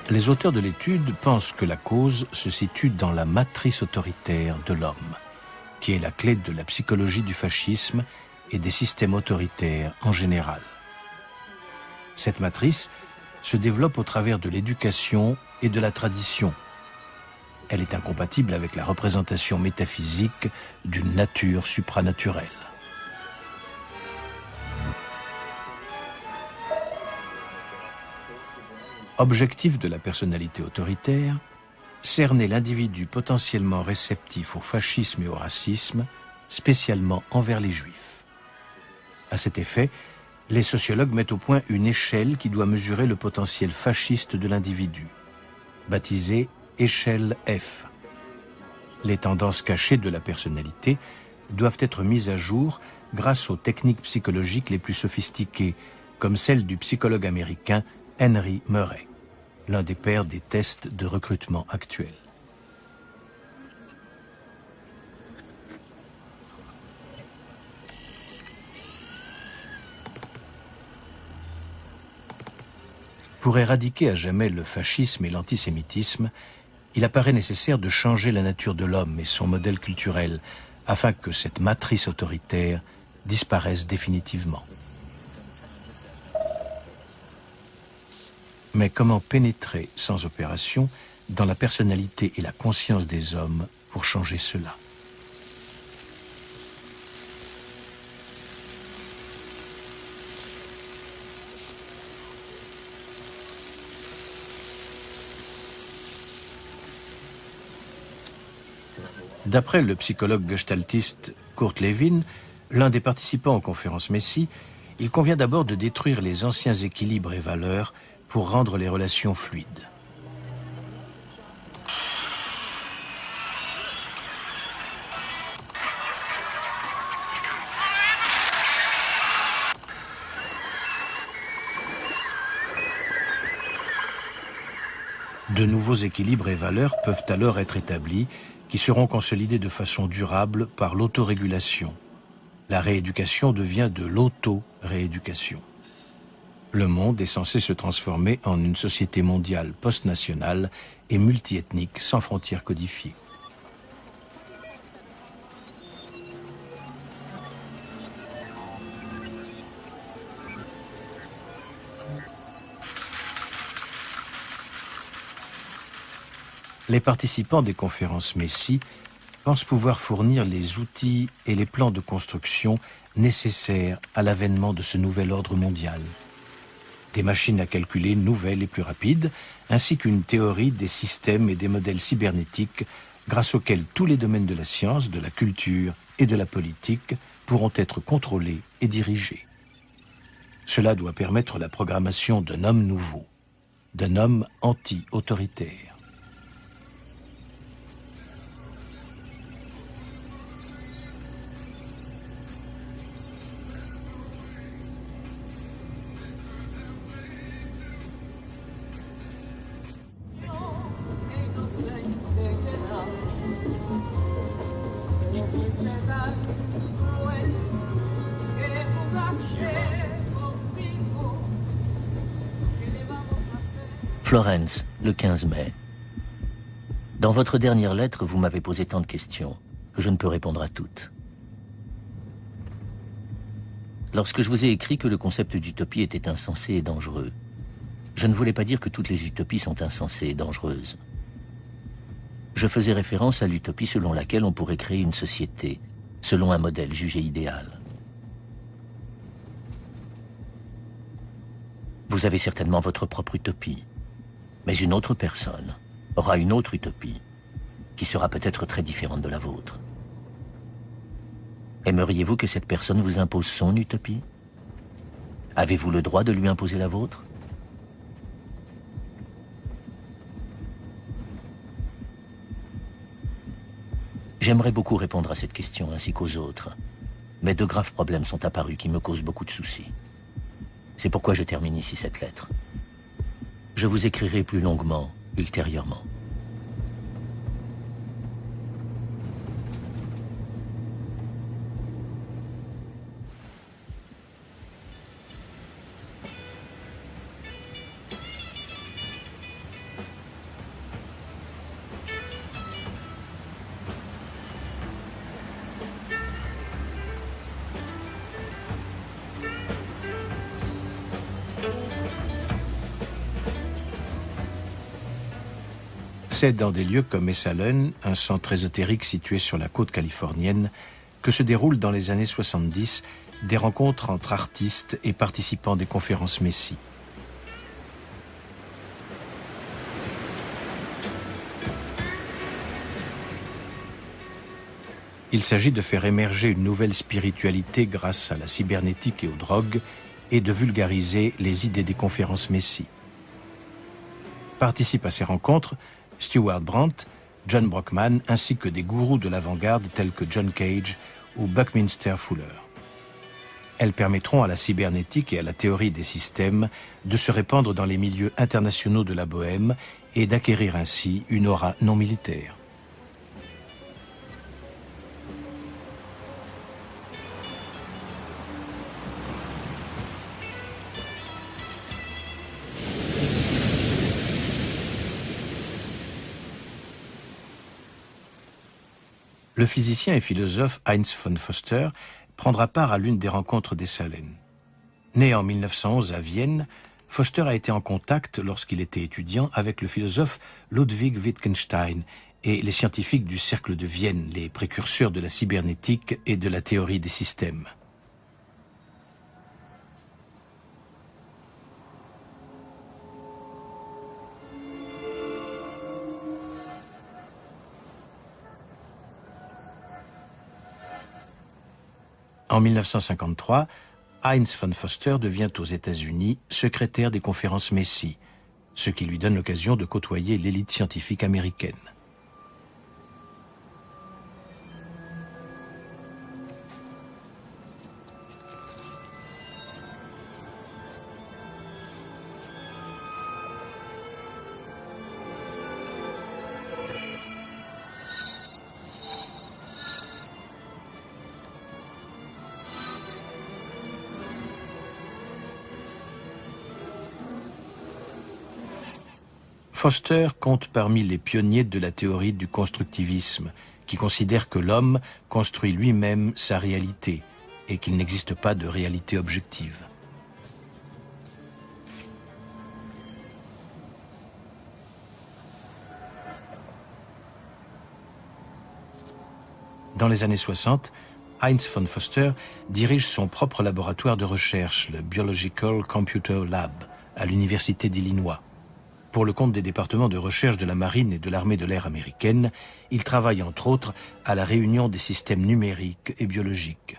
Speaker 2: Les auteurs de l'étude pensent que la cause se situe dans la matrice autoritaire de l'homme, qui est la clé de la psychologie du fascisme et des systèmes autoritaires en général. Cette matrice se développe au travers de l'éducation et de la tradition. Elle est incompatible avec la représentation métaphysique d'une nature supranaturelle. Objectif de la personnalité autoritaire, cerner l'individu potentiellement réceptif au fascisme et au racisme, spécialement envers les Juifs. À cet effet, les sociologues mettent au point une échelle qui doit mesurer le potentiel fasciste de l'individu, baptisée échelle F. Les tendances cachées de la personnalité doivent être mises à jour grâce aux techniques psychologiques les plus sophistiquées, comme celle du psychologue américain Henry Murray, l'un des pères des tests de recrutement actuels. Pour éradiquer à jamais le fascisme et l'antisémitisme, il apparaît nécessaire de changer la nature de l'homme et son modèle culturel afin que cette matrice autoritaire disparaisse définitivement. Mais comment pénétrer sans opération dans la personnalité et la conscience des hommes pour changer cela ? D'après le psychologue gestaltiste Kurt Lewin, l'un des participants aux conférences Macy, il convient d'abord de détruire les anciens équilibres et valeurs pour rendre les relations fluides. De nouveaux équilibres et valeurs peuvent alors être établis, qui seront consolidés de façon durable par l'autorégulation. La rééducation devient de l'auto-rééducation. Le monde est censé se transformer en une société mondiale post-nationale et multiethnique sans frontières codifiées. les participants des conférences Messie pensent pouvoir fournir les outils et les plans de construction nécessaires à l'avènement de ce nouvel ordre mondial. Des machines à calculer nouvelles et plus rapides, ainsi qu'une théorie des systèmes et des modèles cybernétiques grâce auxquels tous les domaines de la science, de la culture et de la politique pourront être contrôlés et dirigés. Cela doit permettre la programmation d'un homme nouveau, d'un homme anti-autoritaire.
Speaker 9: Florence, le 15 mai. Dans votre dernière lettre, vous m'avez posé tant de questions que je ne peux répondre à toutes. Lorsque je vous ai écrit que le concept d'utopie était insensé et dangereux, je ne voulais pas dire que toutes les utopies sont insensées et dangereuses. Je faisais référence à l'utopie selon laquelle on pourrait créer une société, selon un modèle jugé idéal. Vous avez certainement votre propre utopie. Mais une autre personne aura une autre utopie, qui sera peut-être très différente de la vôtre. Aimeriez-vous que cette personne vous impose son utopie? Avez-vous le droit de lui imposer la vôtre? J'aimerais beaucoup répondre à cette question ainsi qu'aux autres, mais de graves problèmes sont apparus qui me causent beaucoup de soucis. C'est pourquoi je termine ici cette lettre. Je vous écrirai plus longuement, ultérieurement.
Speaker 2: C'est dans des lieux comme Esalen, un centre ésotérique situé sur la côte californienne, que se déroulent dans les années 70 des rencontres entre artistes et participants des conférences Messie. Il s'agit de faire émerger une nouvelle spiritualité grâce à la cybernétique et aux drogues et de vulgariser les idées des conférences Messie. Participent à ces rencontres Stewart Brandt, John Brockman, ainsi que des gourous de l'avant-garde tels que John Cage ou Buckminster Fuller. Elles permettront à la cybernétique et à la théorie des systèmes de se répandre dans les milieux internationaux de la bohème et d'acquérir ainsi une aura non militaire. Le physicien et philosophe Heinz von Foster prendra part à l'une des rencontres d'Esalen. Né en 1911 à Vienne, Foster a été en contact, lorsqu'il était étudiant, avec le philosophe Ludwig Wittgenstein et les scientifiques du Cercle de Vienne, les précurseurs de la cybernétique et de la théorie des systèmes. En 1953, Heinz von Foster devient aux États-Unis secrétaire des conférences Messie, ce qui lui donne l'occasion de côtoyer l'élite scientifique américaine. Foster compte parmi les pionniers de la théorie du constructivisme, qui considère que l'homme construit lui-même sa réalité et qu'il n'existe pas de réalité objective. Dans les années 60, Heinz von Foster dirige son propre laboratoire de recherche, le Biological Computer Lab, à l'Université d'Illinois. Pour le compte des départements de recherche de la marine et de l'armée de l'air américaine, il travaille entre autres à la réunion des systèmes numériques et biologiques.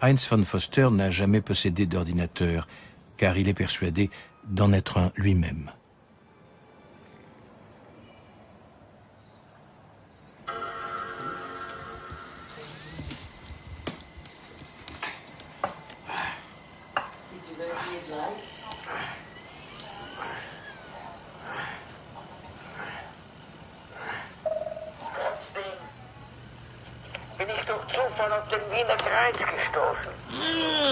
Speaker 2: Heinz von Foster n'a jamais possédé d'ordinateur, car il est persuadé d'en être un lui-même.
Speaker 15: Bin ich durch Zufall auf den Wiener Kreis gestoßen.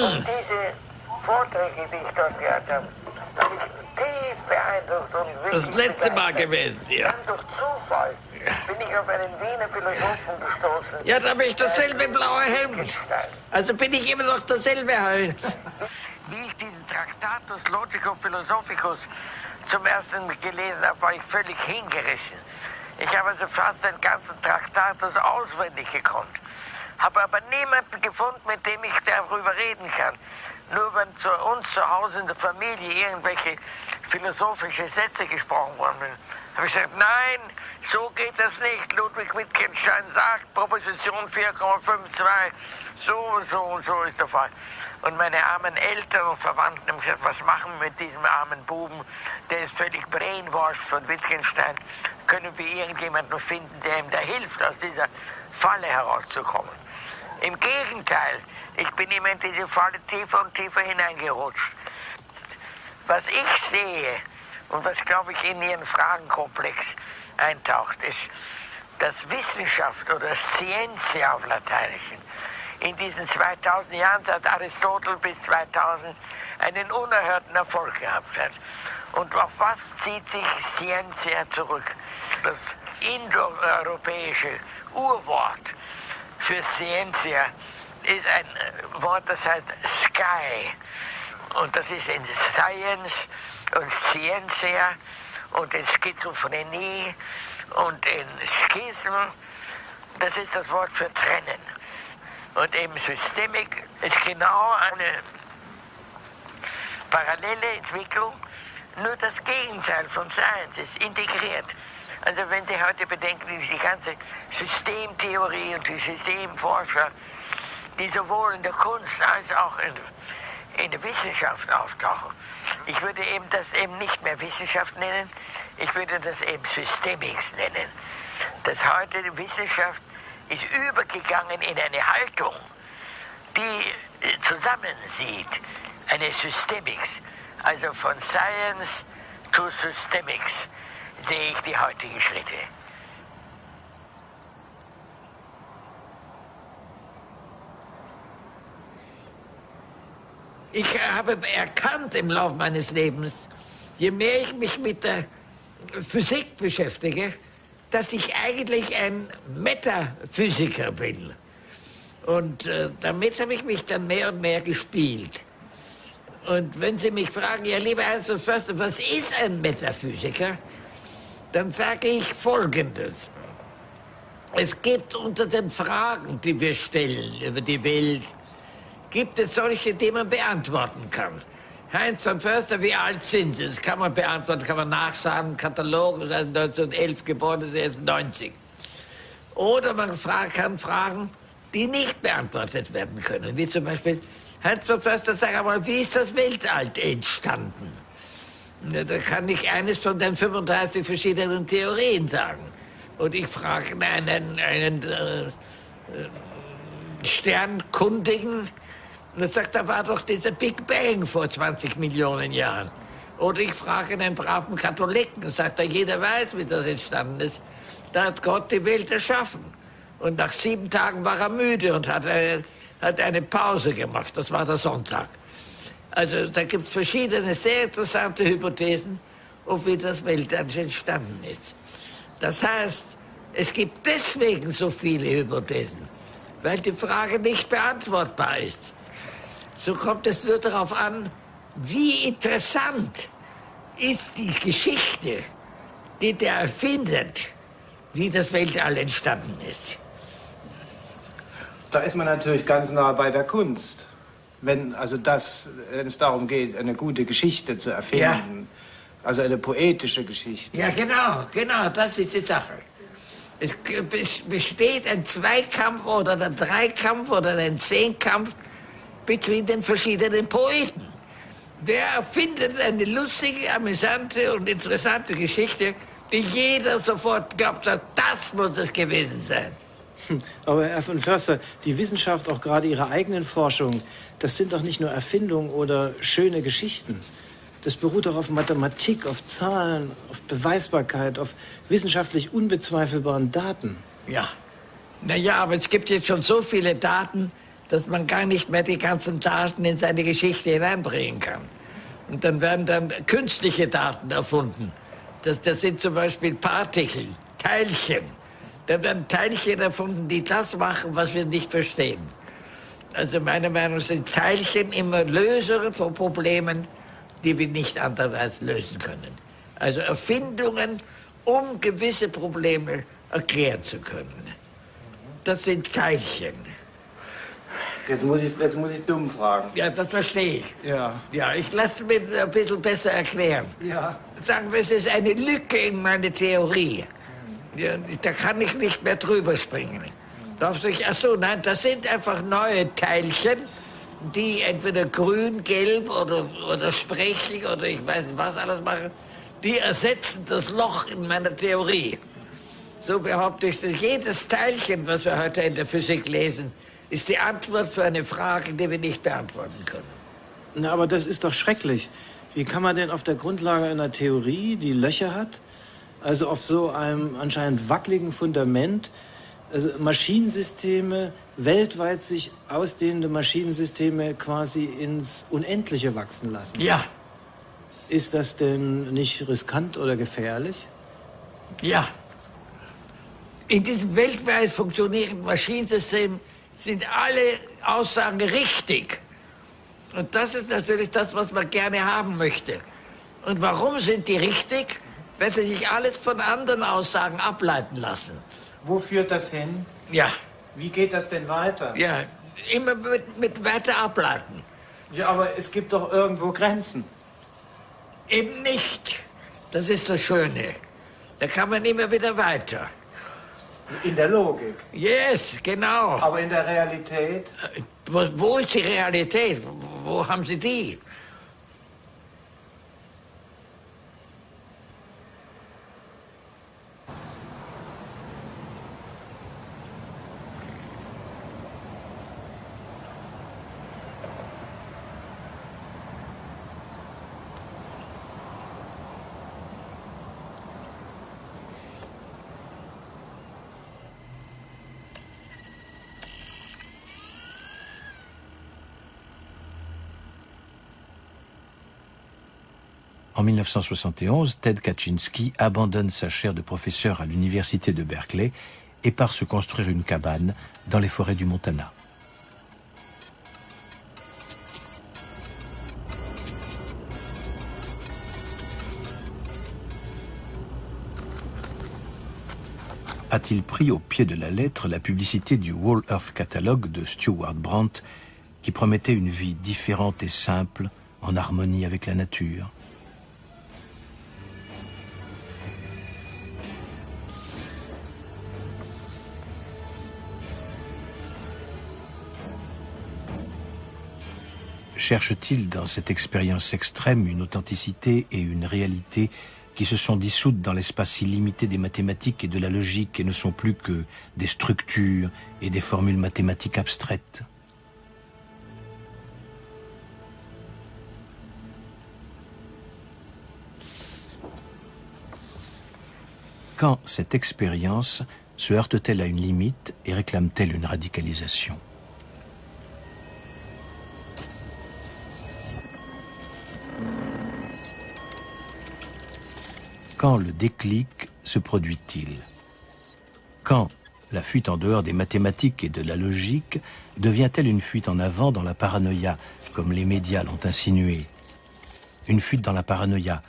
Speaker 15: Und diese Vorträge, die ich dort gehört habe, habe ich tief beeindruckt und wirklich
Speaker 6: Das letzte Mal gewesen, ja.
Speaker 15: Dann durch Zufall bin ich auf einen Wiener Philosophen gestoßen.
Speaker 6: Ja, da habe ich dasselbe blaue Hemd. Also bin ich immer noch derselbe Heinz.
Speaker 15: Wie ich diesen Tractatus Logico Philosophicus zum ersten Mal gelesen habe, war ich völlig hingerissen. Ich habe also fast den ganzen Traktatus auswendig gekonnt. Habe aber niemanden gefunden, mit dem ich darüber reden kann. Nur wenn zu uns zu Hause in der Familie irgendwelche philosophische Sätze gesprochen worden sind, habe ich gesagt, nein, so geht das nicht. Ludwig Wittgenstein sagt, Proposition 4,52, so ist der Fall. Und meine armen Eltern und Verwandten haben gesagt, was machen wir mit diesem armen Buben? Der ist völlig brainwashed von Wittgenstein. Können wir irgendjemanden finden, der ihm da hilft, aus dieser Falle herauszukommen? Im Gegenteil, ich bin immer in diese Falle tiefer und tiefer hineingerutscht. Was ich sehe und was, glaube ich, in Ihren Fragenkomplex eintaucht, ist, dass Wissenschaft oder Scientia auf Lateinischen in diesen 2000 Jahren, seit Aristotel bis 2000, einen unerhörten Erfolg gehabt hat. Und auf was zieht sich Scientia zurück? Das indoeuropäische Urwort für Scientia ist ein Wort, das heißt Sky. Und das ist in Science und Scientia und in Schizophrenie und in Schism. Das ist das Wort für trennen. Und eben Systemik ist genau eine parallele Entwicklung, nur das Gegenteil von Science ist integriert. Also wenn Sie heute bedenken, die ganze Systemtheorie und die Systemforscher, die sowohl in der Kunst als auch in der Wissenschaft auftauchen. Ich würde eben das eben nicht mehr Wissenschaft nennen, ich würde das eben Systemics nennen. Das heute die Wissenschaft ist übergegangen in eine Haltung, die zusammensieht, eine Systemics, also von Science to Systemics sehe ich die heutigen Schritte.
Speaker 6: Ich habe erkannt im Laufe meines Lebens, je mehr ich mich mit der Physik beschäftige, dass ich eigentlich ein Metaphysiker bin. Und damit habe ich mich dann mehr und mehr gespielt. Und wenn Sie mich fragen, ja lieber Heinz von Foster, was ist ein Metaphysiker? Dann sage ich Folgendes. Es gibt unter den Fragen, die wir stellen über die Welt, gibt es solche, die man beantworten kann. Heinz von Foster, wie alt sind Sie? Das kann man beantworten, kann man nachschauen, Katalog, das heißt 1911 geboren, das ist jetzt 90. Oder man kann Fragen, die nicht beantwortet werden können, wie zum Beispiel, Heinz von Foster, sag einmal, wie ist das Weltall entstanden? Da kann ich eines von den 35 verschiedenen Theorien sagen. Und ich frage einen Sternkundigen, und er sagt, da war doch dieser Big Bang vor 20 Millionen Jahren. Oder ich frage einen braven Katholiken, und sagt, jeder weiß, wie das entstanden ist. Da hat Gott die Welt erschaffen. Und nach 7 Tagen war er müde und hat eine Pause gemacht. Das war der Sonntag. Also da gibt es verschiedene sehr interessante Hypothesen, wie das Weltall entstanden ist. Das heißt, Es gibt deswegen so viele Hypothesen, weil die Frage nicht beantwortbar ist. So kommt es nur darauf an, wie interessant ist die Geschichte, die der erfindet, wie das Weltall entstanden ist.
Speaker 14: Da ist man natürlich ganz nah bei der Kunst. Wenn es darum geht, eine gute Geschichte zu erfinden, ja. Also eine poetische Geschichte.
Speaker 6: Ja, genau, das ist die Sache. Es besteht ein Zweikampf oder ein Dreikampf oder ein Zehnkampf zwischen den verschiedenen Poeten. Wer erfindet eine lustige, amüsante und interessante Geschichte, die jeder sofort glaubt, das muss es gewesen sein.
Speaker 14: Aber Herr von Förster, die Wissenschaft, auch gerade Ihre eigenen Forschungen, das sind doch nicht nur Erfindungen oder schöne Geschichten. Das beruht doch auf Mathematik, auf Zahlen, auf Beweisbarkeit, auf wissenschaftlich unbezweifelbaren Daten.
Speaker 6: Ja, naja, aber es gibt jetzt schon so viele Daten, dass man gar nicht mehr die ganzen Daten in seine Geschichte hineinbringen kann. Und dann werden dann künstliche Daten erfunden. Das sind zum Beispiel Partikel, Teilchen. Da werden Teilchen erfunden, die das machen, was wir nicht verstehen. Also meiner Meinung nach sind Teilchen immer Lösungen von Problemen, die wir nicht anderweitig lösen können. Also Erfindungen, um gewisse Probleme erklären zu können. Das sind Teilchen.
Speaker 14: Jetzt muss ich dumm fragen.
Speaker 6: Ja, das verstehe ich.
Speaker 14: Ja.
Speaker 6: Ja, ich lasse es mir ein bisschen besser erklären.
Speaker 14: Ja.
Speaker 6: Sagen wir, es ist eine Lücke in meine Theorie. Ja, da kann ich nicht mehr drüber springen. Ach so, nein, das sind einfach neue Teilchen, die entweder grün, gelb oder sprechig oder ich weiß nicht was alles machen. Die ersetzen das Loch in meiner Theorie. So behaupte ich, dass jedes Teilchen, was wir heute in der Physik lesen, ist die Antwort für eine Frage, die wir nicht beantworten können.
Speaker 14: Na, aber das ist doch schrecklich. Wie kann man denn auf der Grundlage einer Theorie, die Löcher hat, also auf so einem anscheinend wackeligen Fundament, also Maschinensysteme, weltweit sich ausdehnende Maschinensysteme quasi ins Unendliche wachsen lassen?
Speaker 6: Ja.
Speaker 14: Ist das denn nicht riskant oder gefährlich?
Speaker 6: Ja. In diesem weltweit funktionierenden Maschinensystem sind alle Aussagen richtig. Und das ist natürlich das, was man gerne haben möchte. Und warum sind die richtig? Weil sie sich alles von anderen Aussagen ableiten lassen.
Speaker 14: Wo führt das hin?
Speaker 6: Ja.
Speaker 14: Wie geht das denn weiter?
Speaker 6: Ja, immer mit weiter ableiten.
Speaker 14: Ja, aber es gibt doch irgendwo Grenzen.
Speaker 6: Eben nicht. Das ist das Schöne. Da kann man immer wieder weiter.
Speaker 14: In der Logik?
Speaker 6: Yes, genau.
Speaker 14: Aber in der Realität?
Speaker 6: Wo ist die Realität? Wo haben Sie die?
Speaker 2: En 1971, Ted Kaczynski abandonne sa chaire de professeur à l'université de Berkeley et part se construire une cabane dans les forêts du Montana. A-t-il pris au pied de la lettre la publicité du Whole Earth Catalogue de Stewart Brand qui promettait une vie différente et simple en harmonie avec la nature? Cherche-t-il dans cette expérience extrême une authenticité et une réalité qui se sont dissoutes dans l'espace illimité des mathématiques et de la logique et ne sont plus que des structures et des formules mathématiques abstraites? Quand cette expérience se heurte-t-elle à une limite et réclame-t-elle une radicalisation? Quand le déclic se produit-il? Quand la fuite en dehors des mathématiques et de la logique devient-elle une fuite en avant dans la paranoïa, comme les médias l'ont insinué? Une fuite dans la paranoïa,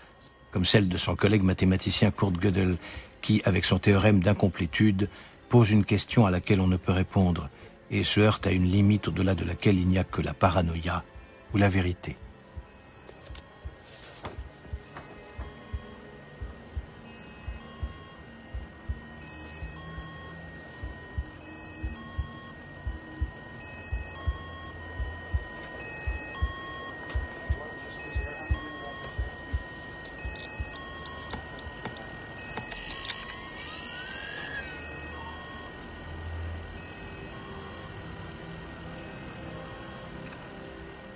Speaker 2: comme celle de son collègue mathématicien Kurt Gödel, qui, avec son théorème d'incomplétude, pose une question à laquelle on ne peut répondre et se heurte à une limite au-delà de laquelle il n'y a que la paranoïa ou la vérité.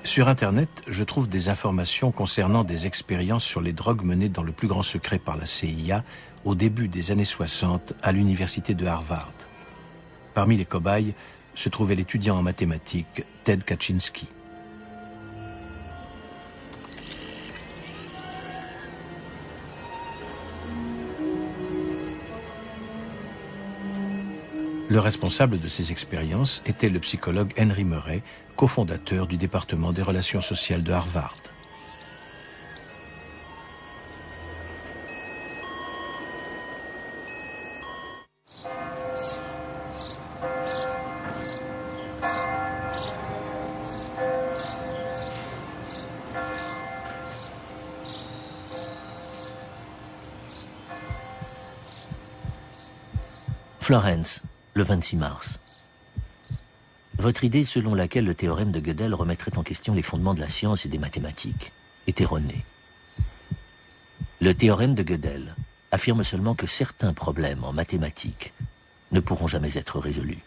Speaker 2: Sur Internet, je trouve des informations concernant des expériences sur les drogues menées dans le plus grand secret par la CIA au début des années 60 à l'université de Harvard. Parmi les cobayes se trouvait l'étudiant en mathématiques Ted Kaczynski. Le responsable de ces expériences était le psychologue Henry Murray, cofondateur du département des relations sociales de Harvard.
Speaker 9: Florence, le 26 mars. Votre idée selon laquelle le théorème de Gödel remettrait en question les fondements de la science et des mathématiques est erronée. Le théorème de Gödel affirme seulement que certains problèmes en mathématiques ne pourront jamais être résolus.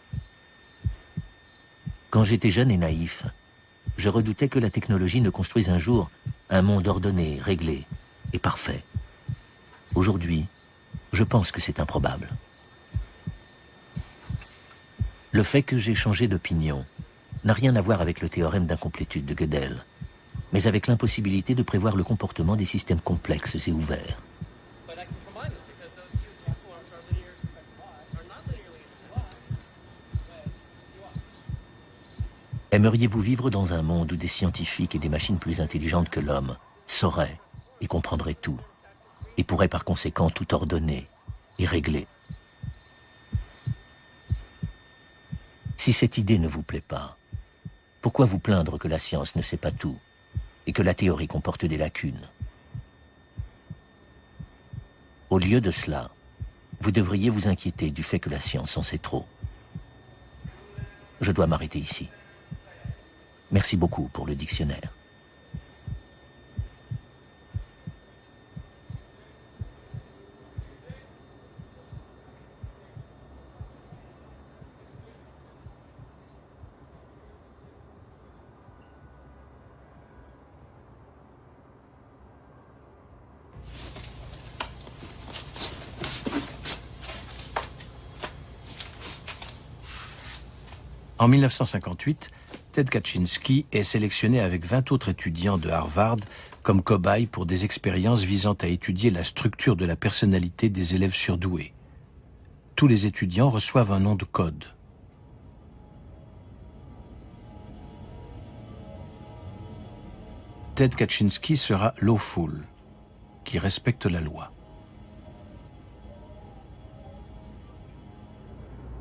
Speaker 9: Quand j'étais jeune et naïf, je redoutais que la technologie ne construise un jour un monde ordonné, réglé et parfait. Aujourd'hui, je pense que c'est improbable. Le fait que j'ai changé d'opinion n'a rien à voir avec le théorème d'incomplétude de Gödel, mais avec l'impossibilité de prévoir le comportement des systèmes complexes et ouverts. Aimeriez-vous vivre dans un monde où des scientifiques et des machines plus intelligentes que l'homme sauraient et comprendraient tout, et pourraient par conséquent tout ordonner et régler? Si cette idée ne vous plaît pas, pourquoi vous plaindre que la science ne sait pas tout et que la théorie comporte des lacunes? Au lieu de cela, vous devriez vous inquiéter du fait que la science en sait trop. Je dois m'arrêter ici. Merci beaucoup pour le dictionnaire.
Speaker 2: En 1958, Ted Kaczynski est sélectionné avec 20 autres étudiants de Harvard comme cobayes pour des expériences visant à étudier la structure de la personnalité des élèves surdoués. Tous les étudiants reçoivent un nom de code. Ted Kaczynski sera lawful, qui respecte la loi.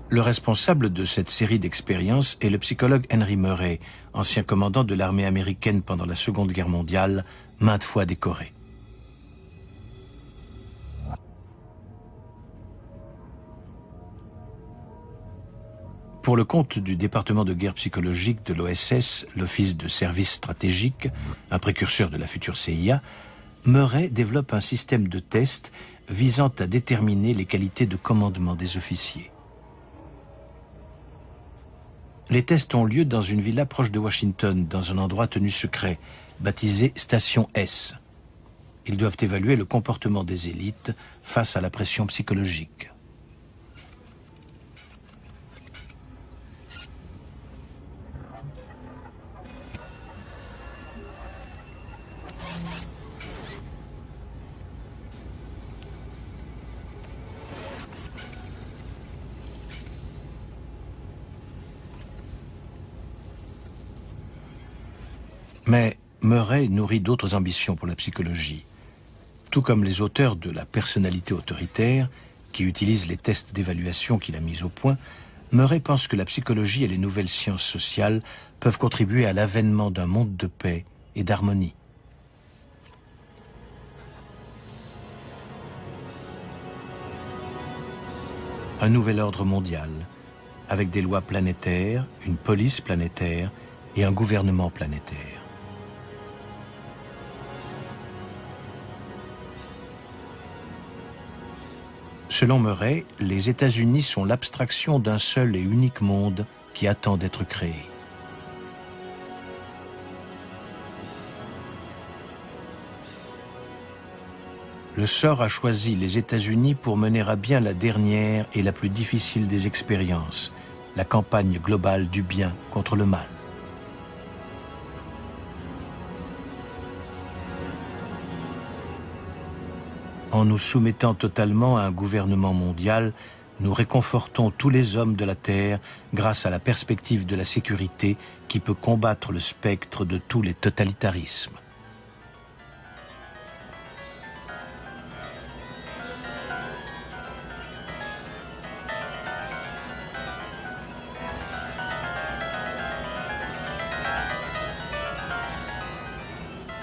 Speaker 2: Le responsable de cette série d'expériences est le psychologue Henry Murray, ancien commandant de l'armée américaine pendant la Seconde Guerre mondiale, maintes fois décoré. Pour le compte du département de guerre psychologique de l'OSS, l'Office de service stratégique, un précurseur de la future CIA, Murray développe un système de tests visant à déterminer les qualités de commandement des officiers. Les tests ont lieu dans une villa proche de Washington, dans un endroit tenu secret, baptisé Station S. Ils doivent évaluer le comportement des élites face à la pression psychologique. Mais Murray nourrit d'autres ambitions pour la psychologie. Tout comme les auteurs de La personnalité autoritaire, qui utilisent les tests d'évaluation qu'il a mis au point, Murray pense que la psychologie et les nouvelles sciences sociales peuvent contribuer à l'avènement d'un monde de paix et d'harmonie. Un nouvel ordre mondial, avec des lois planétaires, une police planétaire et un gouvernement planétaire. Selon Murray, les États-Unis sont l'abstraction d'un seul et unique monde qui attend d'être créé. Le sort a choisi les États-Unis pour mener à bien la dernière et la plus difficile des expériences, la campagne globale du bien contre le mal. En nous soumettant totalement à un gouvernement mondial, nous réconfortons tous les hommes de la Terre grâce à la perspective de la sécurité qui peut combattre le spectre de tous les totalitarismes.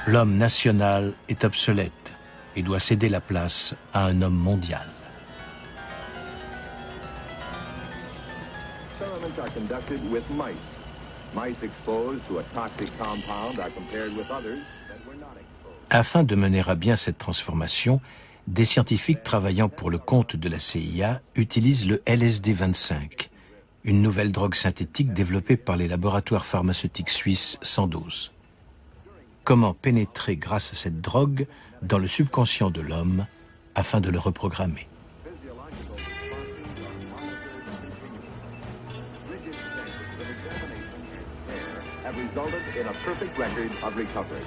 Speaker 2: L'homme national est obsolète et doit céder la place à un homme mondial.
Speaker 16: Experiments are conducted with mice. Mice exposed to a toxic compound are compared with others that were not exposed.
Speaker 2: Afin de mener à bien cette transformation, des scientifiques travaillant pour le compte de la CIA utilisent le LSD-25, une nouvelle drogue synthétique développée par les laboratoires pharmaceutiques suisses Sandoz. Comment pénétrer grâce à cette drogue dans le subconscient de l'homme afin de le reprogrammer.
Speaker 16: Have resulted in a perfect record of recovery.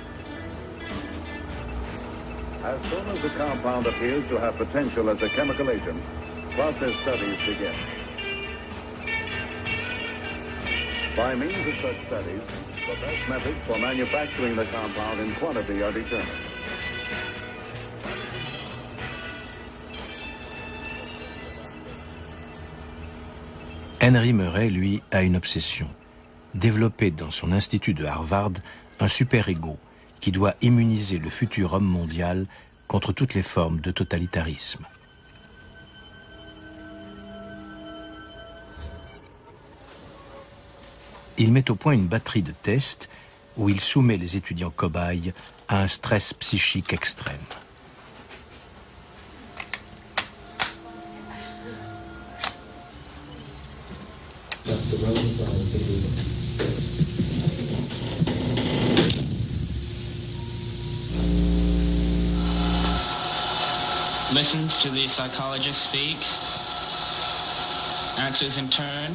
Speaker 16: As soon as the compound appears to have potential as a chemical agent, process studies begin. By means of such studies, the best methods for manufacturing the compound in quantity are determined.
Speaker 2: Henry Murray, lui, a une obsession. Développer dans son institut de Harvard un super-ego qui doit immuniser le futur homme mondial contre toutes les formes de totalitarisme. Il met au point une batterie de tests où il soumet les étudiants cobayes à un stress psychique extrême.
Speaker 17: Listens to the psychologist speak, answers in turn.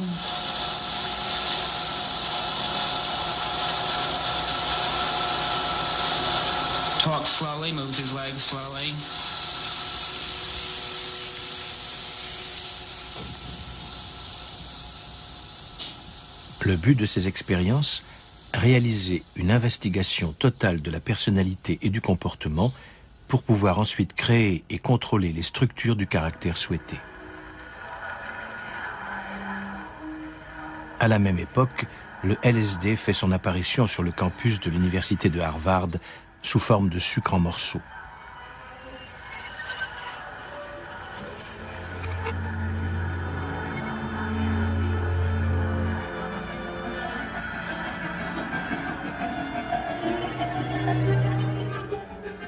Speaker 17: Talks slowly, moves his legs slowly.
Speaker 2: Le but de ces expériences, réaliser une investigation totale de la personnalité et du comportement pour pouvoir ensuite créer et contrôler les structures du caractère souhaité. À la même époque, le LSD fait son apparition sur le campus de l'université de Harvard sous forme de sucre en morceaux.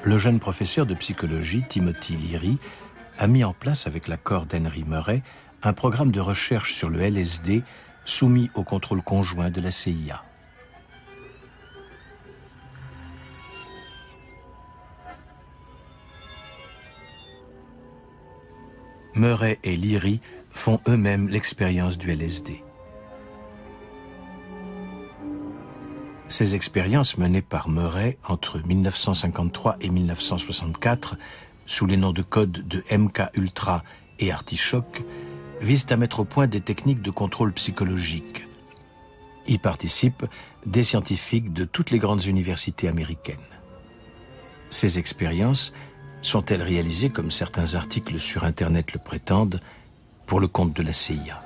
Speaker 2: Le jeune professeur de psychologie, Timothy Leary, a mis en place avec l'accord d'Henry Murray un programme de recherche sur le LSD soumis au contrôle conjoint de la CIA. Murray et Leary font eux-mêmes l'expérience du LSD. Ces expériences menées par Murray entre 1953 et 1964, sous les noms de code de MK-Ultra et Artichoke, visent à mettre au point des techniques de contrôle psychologique. Y participent des scientifiques de toutes les grandes universités américaines. Ces expériences sont-elles réalisées, comme certains articles sur Internet le prétendent, pour le compte de la CIA?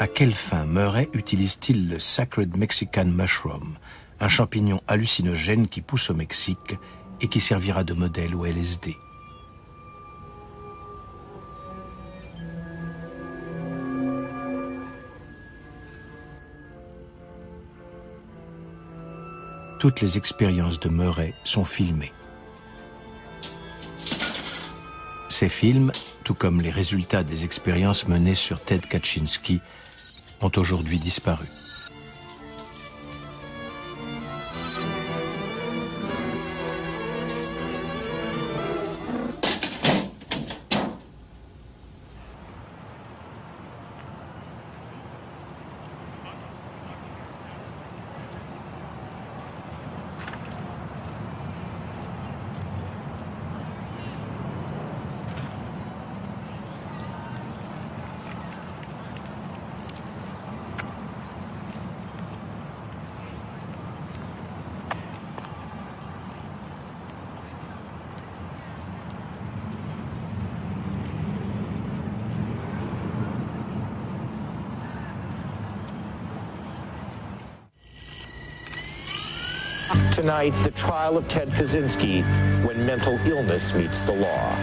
Speaker 2: À quelle fin Murray utilise-t-il le Sacred Mexican Mushroom, un champignon hallucinogène qui pousse au Mexique et qui servira de modèle au LSD? Toutes les expériences de Murray sont filmées. Ces films, tout comme les résultats des expériences menées sur Ted Kaczynski, ont aujourd'hui disparu.
Speaker 18: Tonight, the trial of Ted Kaczynski when mental illness meets the law.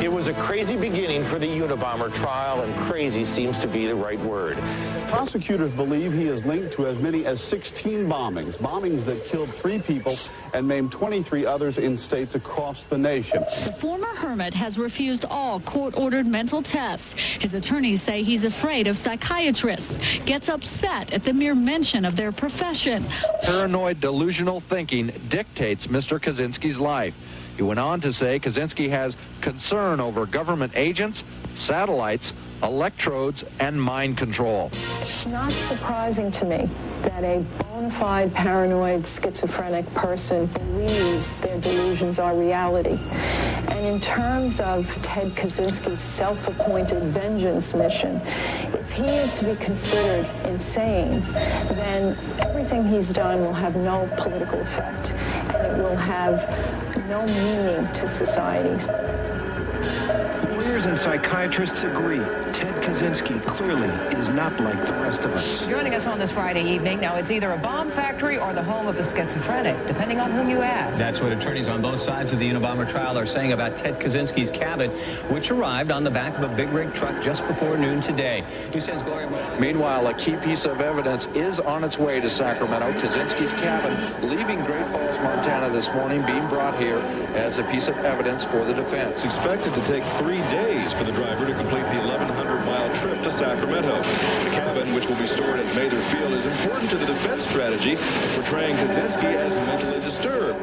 Speaker 18: It was a crazy beginning for the Unabomber trial, and crazy seems to be the right word.
Speaker 19: Prosecutors believe he is linked to as many as 16 bombings that killed 3 people and maimed 23 others in states across the nation.
Speaker 20: The former hermit has refused all court-ordered mental tests. His attorneys say he's afraid of psychiatrists, gets upset at the mere mention of their profession.
Speaker 21: Paranoid delusional thinking dictates Mr. Kaczynski's life. He went on to say Kaczynski has concern over government agents, satellites, electrodes, and mind control.
Speaker 22: It's not surprising to me that a bona fide paranoid schizophrenic person believes their delusions are reality. And in terms of Ted Kaczynski's self-appointed vengeance mission, if he is to be considered insane, then everything he's done will have no political effect, and it will have no meaning to society.
Speaker 23: Lawyers and psychiatrists agree. Ted Kaczynski clearly is not like the rest of us.
Speaker 24: Joining us on this Friday evening, now it's either a bomb factory or the home of the schizophrenic, depending on whom you ask.
Speaker 25: That's what attorneys on both sides of the Unabomber trial are saying about Ted Kaczynski's cabin, which arrived on the back of a big rig truck just before noon today. NewsTen's Gloria.
Speaker 21: Meanwhile, a key piece of evidence is on its way to Sacramento. Kaczynski's cabin leaving Great Falls, Montana this morning, being brought here as a piece of evidence for the defense.
Speaker 26: It's expected to take 3 days for the driver to complete the 1,100-mile trip to Sacramento. The cabin, which will be stored at Mather Field, is important to the defense strategy, portraying Kaczynski as mentally disturbed.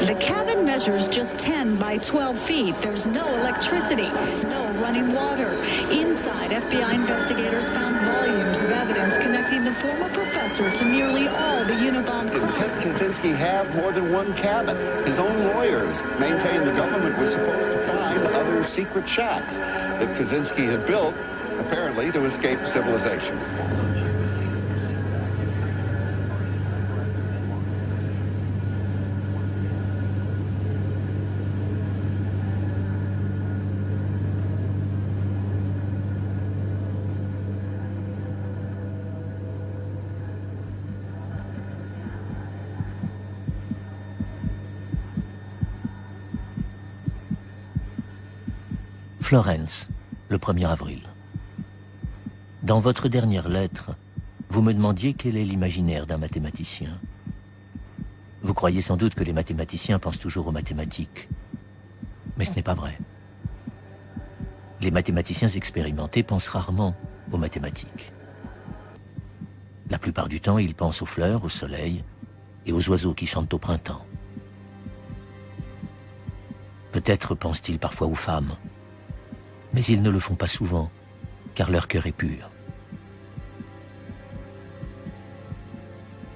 Speaker 20: The cabin measures just 10 by 12 feet. There's no electricity, no running water. Inside, FBI investigators found volumes of evidence connecting the former professor to nearly all the Unabomber crimes.
Speaker 19: Did Ted Kaczynski have more than one cabin? His own lawyers maintained the government was supposed to find other secret shacks that Kaczynski had built, apparently to escape civilization.
Speaker 9: Florence, le 1er avril. Dans votre dernière lettre, vous me demandiez quel est l'imaginaire d'un mathématicien. Vous croyez sans doute que les mathématiciens pensent toujours aux mathématiques. Mais ce n'est pas vrai. Les mathématiciens expérimentés pensent rarement aux mathématiques. La plupart du temps, ils pensent aux fleurs, au soleil et aux oiseaux qui chantent au printemps. Peut-être pensent-ils parfois aux femmes, mais ils ne le font pas souvent, car leur cœur est pur.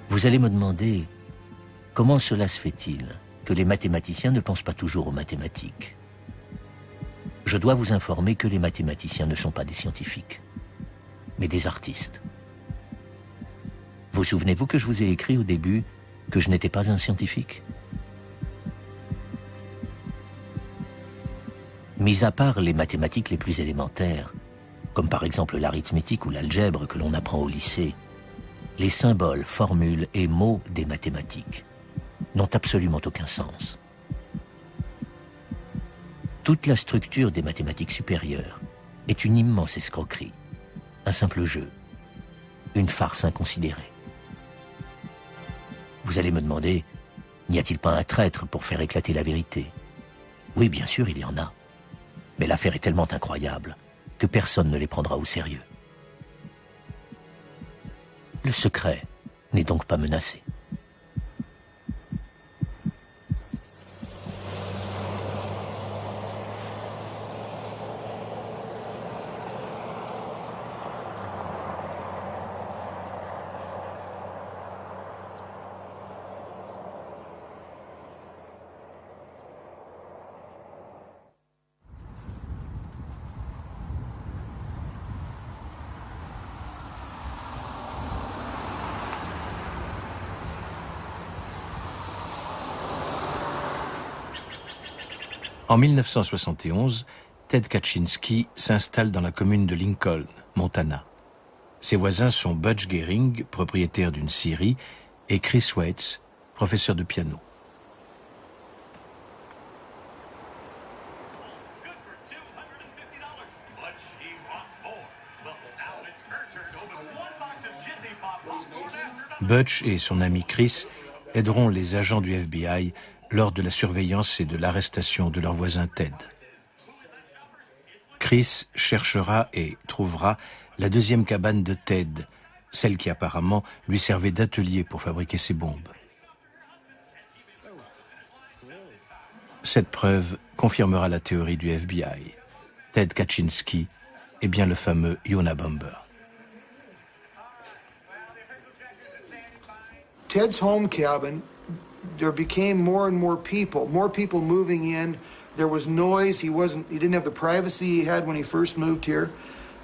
Speaker 9: Vous allez me demander, comment cela se fait-il que les mathématiciens ne pensent pas toujours aux mathématiques? Je dois vous informer que les mathématiciens ne sont pas des scientifiques, mais des artistes. Vous souvenez-vous que je vous ai écrit au début que je n'étais pas un scientifique? Mis à part les mathématiques les plus élémentaires, comme par exemple l'arithmétique ou l'algèbre que l'on apprend au lycée, les symboles, formules et mots des mathématiques n'ont absolument aucun sens. Toute la structure des mathématiques supérieures est une immense escroquerie, un simple jeu, une farce inconsidérée. Vous allez me demander, n'y a-t-il pas un traître pour faire éclater la vérité? Oui, bien sûr, il y en a. Mais l'affaire est tellement incroyable que personne ne les prendra au sérieux. Le secret n'est donc pas menacé.
Speaker 2: En 1971, Ted Kaczynski s'installe dans la commune de Lincoln, Montana. Ses voisins sont Butch Gehring, propriétaire d'une scierie, et Chris Weitz, professeur de piano. Butch et son ami Chris aideront les agents du FBI lors de la surveillance et de l'arrestation de leur voisin Ted. Chris cherchera et trouvera la deuxième cabane de Ted, celle qui apparemment lui servait d'atelier pour fabriquer ses bombes. Cette preuve confirmera la théorie du FBI. Ted Kaczynski est bien le fameux Unabomber.
Speaker 1: Ted's home cabin, there became more and more people moving in. There was noise. He didn't have the privacy he had when he first moved here.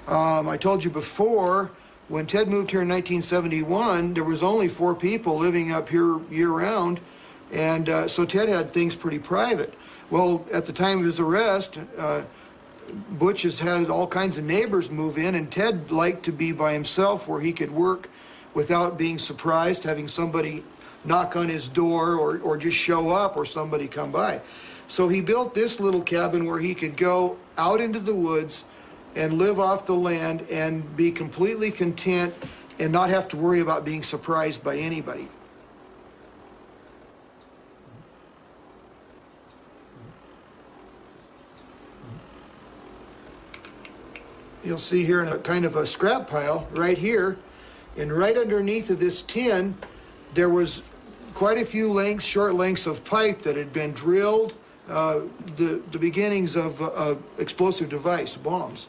Speaker 1: I told you before, when Ted moved here in 1971, there was only 4 people living up here year-round, and so Ted had things pretty private. Well, at the time of his arrest, Butch has had all kinds of neighbors move in, and Ted liked to be by himself where he could work without being surprised, having somebody knock on his door or just show up or somebody come by. So he built this little cabin where he could go out into the woods and live off the land and be completely content and not have to worry about being surprised by anybody. You'll see here in a kind of a scrap pile right here, and right underneath of this tin, there was quite a few short lengths of pipe that had been drilled, the beginnings of explosive device, bombs.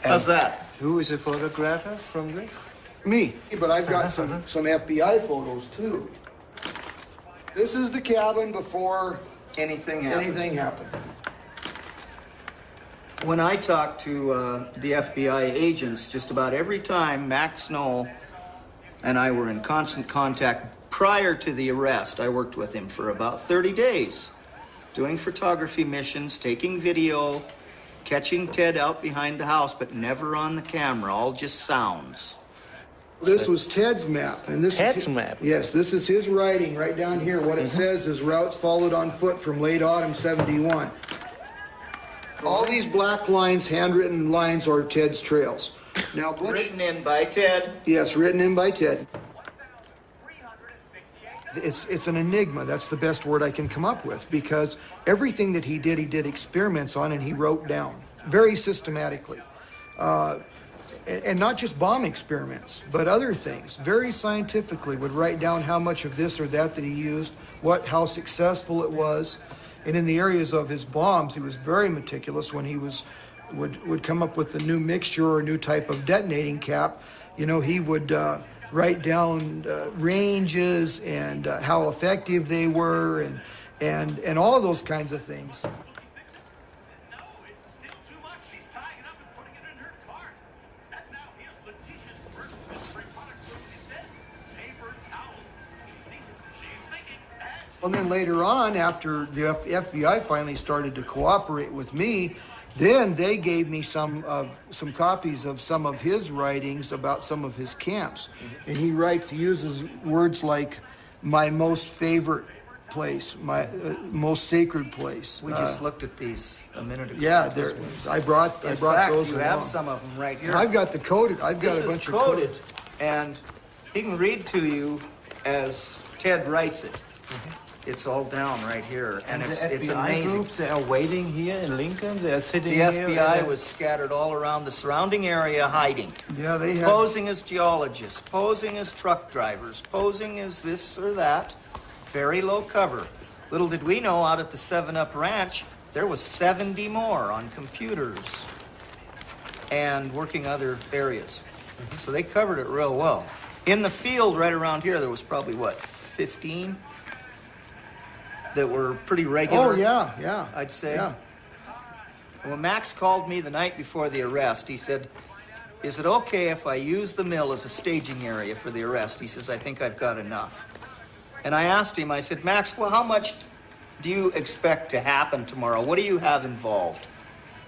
Speaker 13: How's that?
Speaker 1: Who is a photographer from this? Me, but I've got some FBI photos too. This is the cabin before anything happened.
Speaker 13: When I talked to the FBI agents, just about every time Max Snow and I were in constant contact prior to the arrest, I worked with him for about 30 days, doing photography missions, taking video, catching Ted out behind the house, but never on the camera, all just sounds.
Speaker 1: This was Ted's map. And this Ted's map? Yes, this is his writing right down here. What it says is routes followed on foot from late autumn 71. All these black lines, handwritten lines, are Ted's trails. Now, Butch,
Speaker 13: written in by Ted?
Speaker 1: Yes, written in by Ted. It's an enigma. That's the best word I can come up with, because everything that he did experiments on and he wrote down very systematically. and not just bomb experiments, but other things, very scientifically would write down how much of this or that he used, how successful it was. And in the areas of his bombs, he was very meticulous when he would come up with a new mixture or a new type of detonating cap. You know, he would write down ranges and how effective they were and all of those kinds of things. And then later on, after the FBI finally started to cooperate with me, then they gave me some copies of some of his writings about some of his camps. And he uses words like my most favorite place, my most sacred place.
Speaker 3: We just looked at these a minute ago.
Speaker 1: Yeah, I brought
Speaker 3: In fact,
Speaker 1: those
Speaker 3: you
Speaker 1: along.
Speaker 3: have some of them right here.
Speaker 1: I've got the coded. I've got
Speaker 3: This
Speaker 1: a bunch
Speaker 3: is
Speaker 1: of
Speaker 3: coded, and he can read to you as Ted writes it. It's all down right here, and
Speaker 14: the
Speaker 3: it's
Speaker 14: FBI
Speaker 3: amazing.
Speaker 14: groups, they are waiting here in Lincoln. They are sitting
Speaker 3: The
Speaker 14: here.
Speaker 3: FBI was scattered all around the surrounding area, hiding.
Speaker 1: Yeah, they had
Speaker 3: Posing as geologists, posing as truck drivers, posing as this or that. Very low cover. Little did we know, out at the 7-Up Ranch, there was 70 more on computers and working other areas. So they covered it real well. In the field right around here, there was probably, 15? That were pretty regular.
Speaker 1: Oh, yeah.
Speaker 3: I'd say.
Speaker 1: Yeah.
Speaker 3: And when Max called me the night before the arrest, he said, is it okay if I use the mill as a staging area for the arrest? He says, I think I've got enough. And I asked him, I said, Max, well, how much do you expect to happen tomorrow? What do you have involved?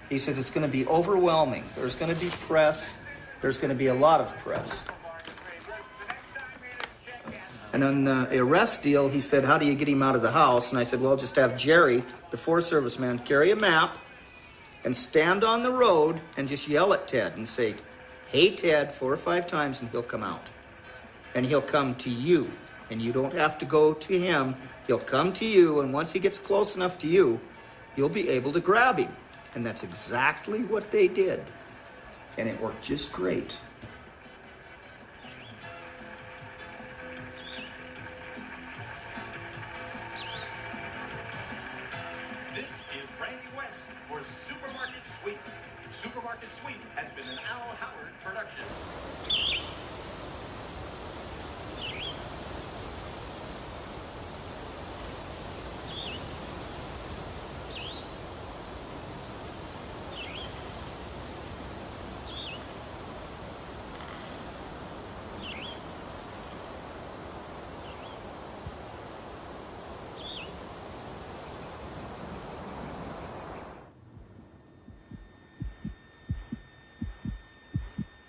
Speaker 3: He said, it's going to be overwhelming. There's going to be press. There's going to be a lot of press. And on the arrest deal, he said, how do you get him out of the house? And I said, well, just have Jerry, the Forest Service man, carry a map and stand on the road and just yell at Ted and say, hey, Ted, 4 or 5 times, and he'll come out. And he'll come to you. And you don't have to go to him. He'll come to you, and once he gets close enough to you, you'll be able to grab him. And that's exactly what they did. And it worked just great.
Speaker 5: This is Randy West for Supermarket Sweep. Supermarket Sweep has been an Al Howard production.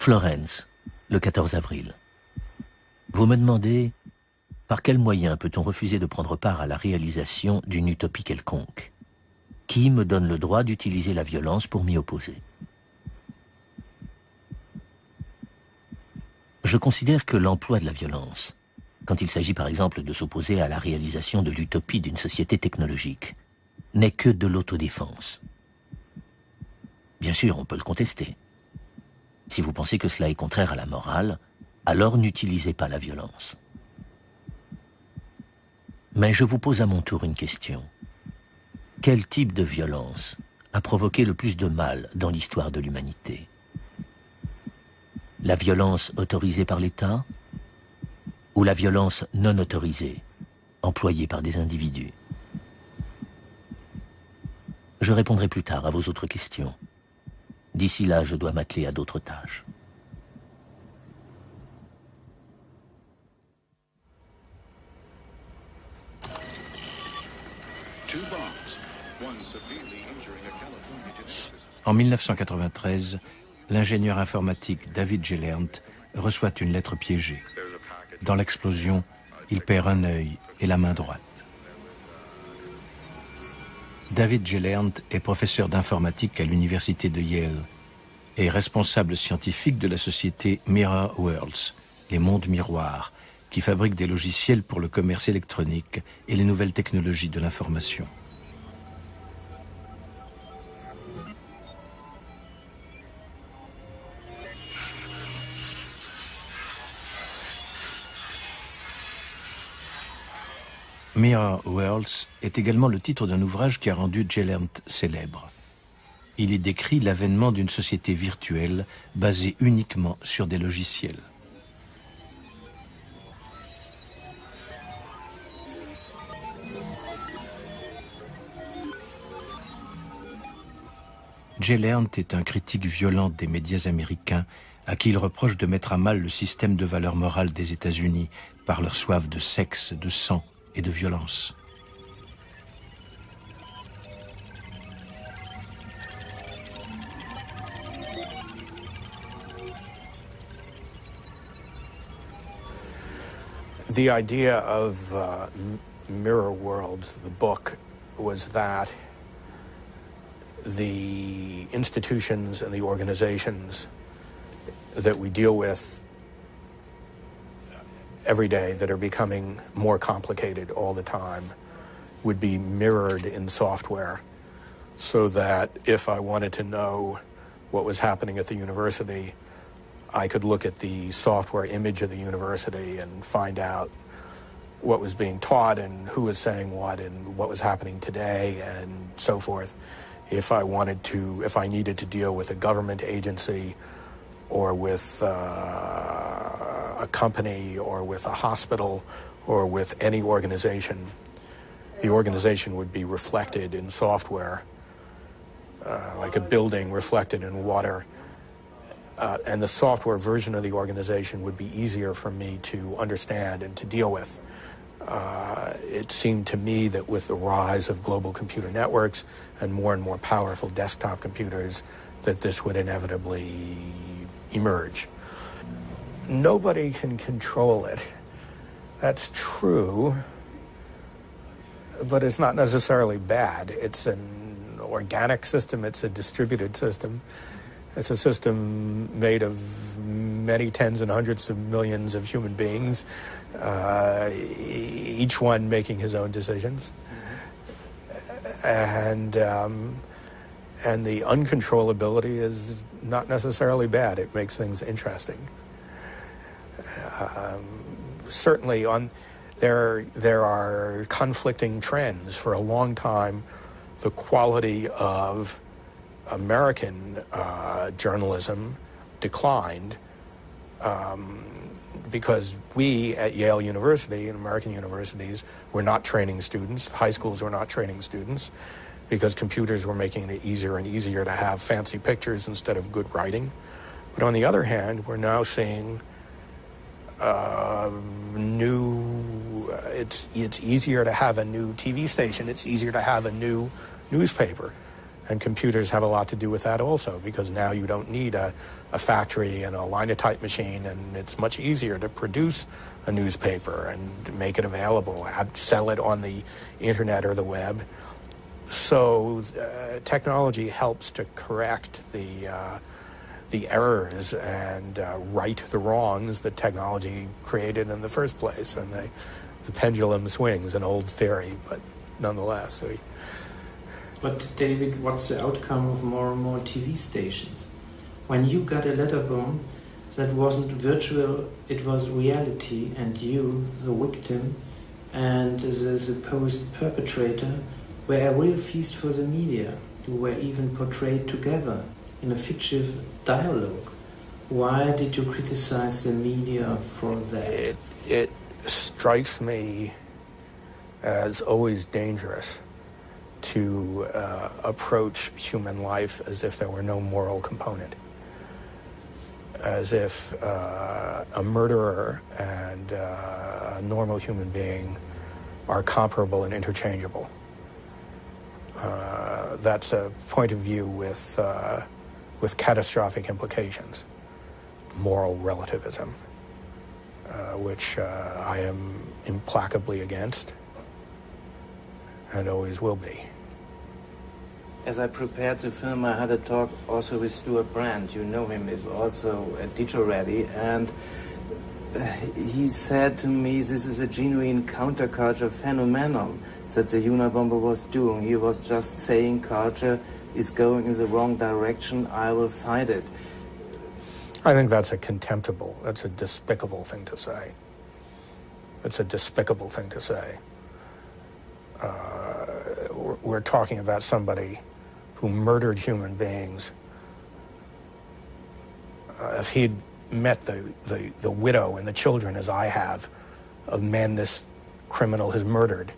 Speaker 9: Florence, le 14 avril. Vous me demandez par quels moyens peut-on refuser de prendre part à la réalisation d'une utopie quelconque? Qui me donne le droit d'utiliser la violence pour m'y opposer? Je considère que l'emploi de la violence, quand il s'agit par exemple de s'opposer à la réalisation de l'utopie d'une société technologique, n'est que de l'autodéfense. Bien sûr, on peut le contester. Si vous pensez que cela est contraire à la morale, alors n'utilisez pas la violence. Mais je vous pose à mon tour une question. Quel type de violence a provoqué le plus de mal dans l'histoire de l'humanité? La violence autorisée par l'État ou la violence non autorisée, employée par des individus? Je répondrai plus tard à vos autres questions. D'ici là, je dois m'atteler à d'autres tâches.
Speaker 2: En 1993, l'ingénieur informatique David Gellert reçoit une lettre piégée. Dans l'explosion, il perd un œil et la main droite. David Gellert est professeur d'informatique à l'université de Yale et responsable scientifique de la société Mirror Worlds, les mondes miroirs, qui fabrique des logiciels pour le commerce électronique et les nouvelles technologies de l'information. Mirror Worlds est également le titre d'un ouvrage qui a rendu Gellert célèbre. Il y décrit l'avènement d'une société virtuelle basée uniquement sur des logiciels. Gellert est un critique violent des médias américains à qui il reproche de mettre à mal le système de valeurs morales des États-Unis par leur soif de sexe, de sang et de violence.
Speaker 4: The idea of Mirror Worlds, the book, was that the institutions and the organizations that we deal with every day that are becoming more complicated all the time would be mirrored in software, so that if I wanted to know what was happening at the university, I could look at the software image of the university and find out what was being taught and who was saying what and what was happening today and so forth. If I needed to deal with a government agency or with a company or with a hospital or with any organization, the organization would be reflected in software, like a building reflected in water. And the software version of the organization would be easier for me to understand and to deal with. It seemed to me that with the rise of global computer networks and more powerful desktop computers, that this would inevitably emerge. Nobody can control it. That's true, but it's not necessarily bad. It's an organic system, it's a distributed system. It's a system made of many tens and hundreds of millions of human beings, each one making his own decisions. And the uncontrollability is not necessarily bad. It makes things interesting. Certainly, there are conflicting trends. For a long time, the quality of American journalism declined because we at Yale University and American universities were not training students. High schools were not training students because computers were making it easier and easier to have fancy pictures instead of good writing. But on the other hand, we're now seeing it's easier to have a new TV station. It's easier to have a new newspaper. And computers have a lot to do with that also, because now you don't need a factory and a linotype machine, and it's much easier to produce a newspaper and make it available, sell it on the internet or the web. So technology helps to correct the errors and right the wrongs that technology created in the first place. And the pendulum swings, an old theory, but nonetheless.
Speaker 14: But David, what's the outcome of more and more TV stations? When you got a letterbone, that wasn't virtual, it was reality, and you, the victim, and the supposed perpetrator, were a real feast for the media. You were even portrayed together in a fictive dialogue. Why did you criticize the media for that?
Speaker 4: It strikes me as always dangerous to approach human life as if there were no moral component, as if a murderer and a normal human being are comparable and interchangeable. That's a point of view with catastrophic implications, moral relativism, which I am implacably against and always will be.
Speaker 14: As I prepared the film, I had a talk also with Stuart Brand. You know him, he's also a teacher already, and he said to me this is a genuine counterculture phenomenon that the Unabomber was doing. He was just saying culture is going in the wrong direction, I will fight it.
Speaker 4: I think that's a despicable thing to say. It's a despicable thing to say. We're talking about somebody who murdered human beings. If he'd met the widow and the children, as I have, of men this criminal has murdered,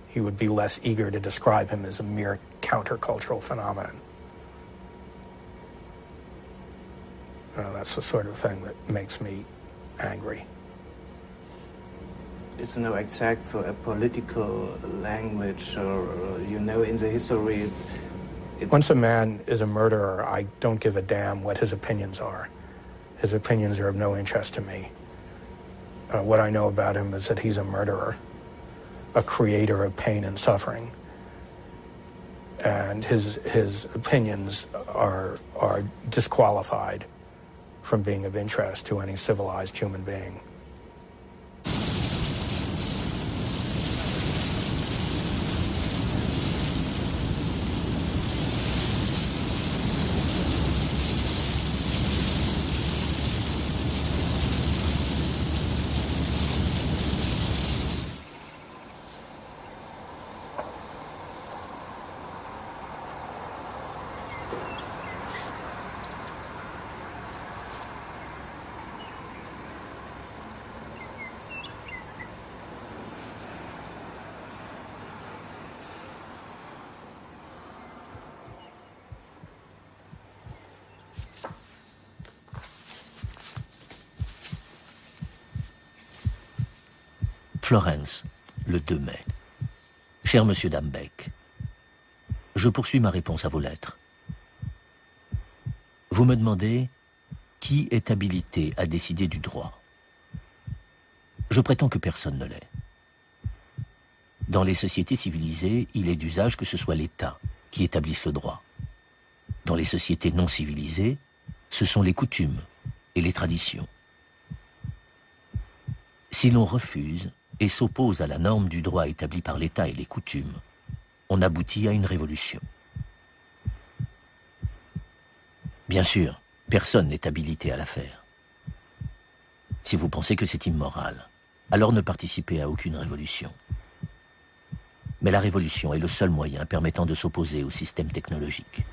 Speaker 4: he would be less eager to describe him as a mere countercultural phenomenon. That's the sort of thing that makes me angry.
Speaker 7: It's no exact for a political language, or in the history it's
Speaker 4: Once a man is a murderer, I don't give a damn what his opinions are. His opinions are of no interest to me. What I know about him is that he's a murderer, a creator of pain and suffering. And his opinions are disqualified from being of interest to any civilized human being.
Speaker 9: Florence, le 2 mai. Cher Monsieur Dambeck, je poursuis ma réponse à vos lettres. Vous me demandez qui est habilité à décider du droit. Je prétends que personne ne l'est. Dans les sociétés civilisées, il est d'usage que ce soit l'État qui établisse le droit. Dans les sociétés non civilisées, ce sont les coutumes et les traditions. Si l'on refuse et s'oppose à la norme du droit établi par l'État et les coutumes, on aboutit à une révolution. Bien sûr, personne n'est habilité à la faire. Si vous pensez que c'est immoral, alors ne participez à aucune révolution. Mais la révolution est le seul moyen permettant de s'opposer au système technologique.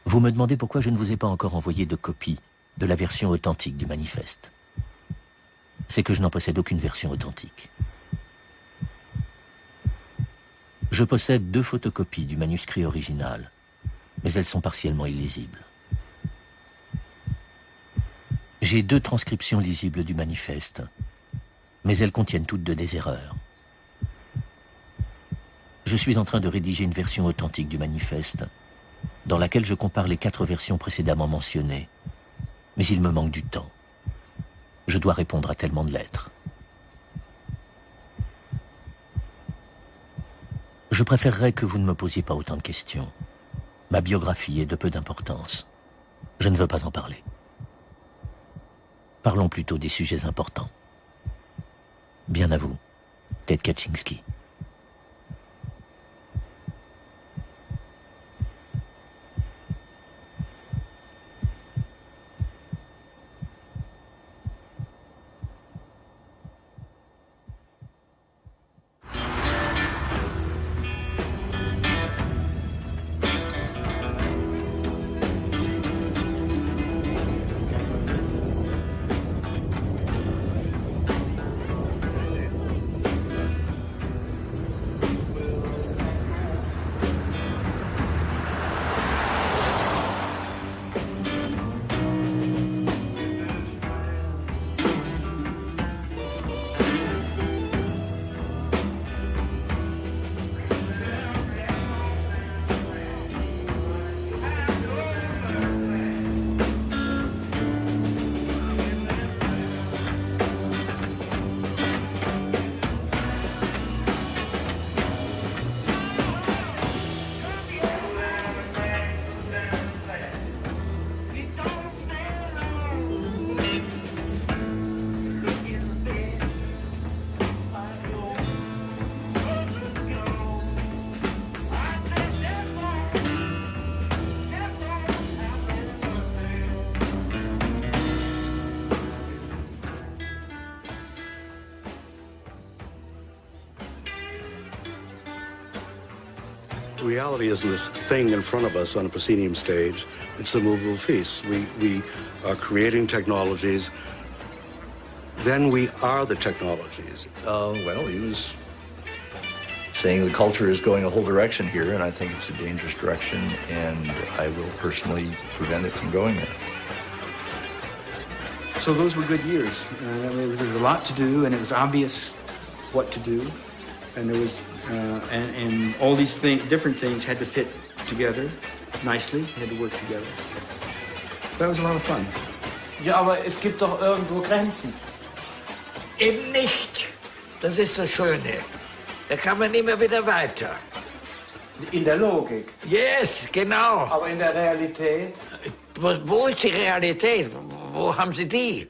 Speaker 9: Vous me demandez pourquoi je ne vous ai pas encore envoyé de copie de la version authentique du manifeste. C'est que je n'en possède aucune version authentique. Je possède 2 photocopies du manuscrit original, mais elles sont partiellement illisibles. J'ai 2 transcriptions lisibles du manifeste, mais elles contiennent toutes 2 des erreurs. Je suis en train de rédiger une version authentique du manifeste, dans laquelle je compare les 4 versions précédemment mentionnées. Mais il me manque du temps. Je dois répondre à tellement de lettres. Je préférerais que vous ne me posiez pas autant de questions. Ma biographie est de peu d'importance. Je ne veux pas en parler. Parlons plutôt des sujets importants. Bien à vous, Ted Kaczynski.
Speaker 6: Reality isn't this thing in front of us on a proscenium stage. It's a movable feast. We are creating technologies. Then we are the technologies.
Speaker 8: Well, he was saying the culture is going a whole direction here, and I think it's a dangerous direction, and I will personally prevent it from going there.
Speaker 13: So those were good years. There was a lot to do, and it was obvious what to do, and there was and all these different things had to fit together nicely, had to work together. That was a lot of fun.
Speaker 14: Ja, aber es gibt doch irgendwo Grenzen.
Speaker 10: Eben nicht. Das ist das Schöne. Da kann man immer wieder weiter.
Speaker 14: In der Logik.
Speaker 10: Yes, genau.
Speaker 14: Aber in der Realität?
Speaker 10: Wo ist die Realität? Wo haben Sie die?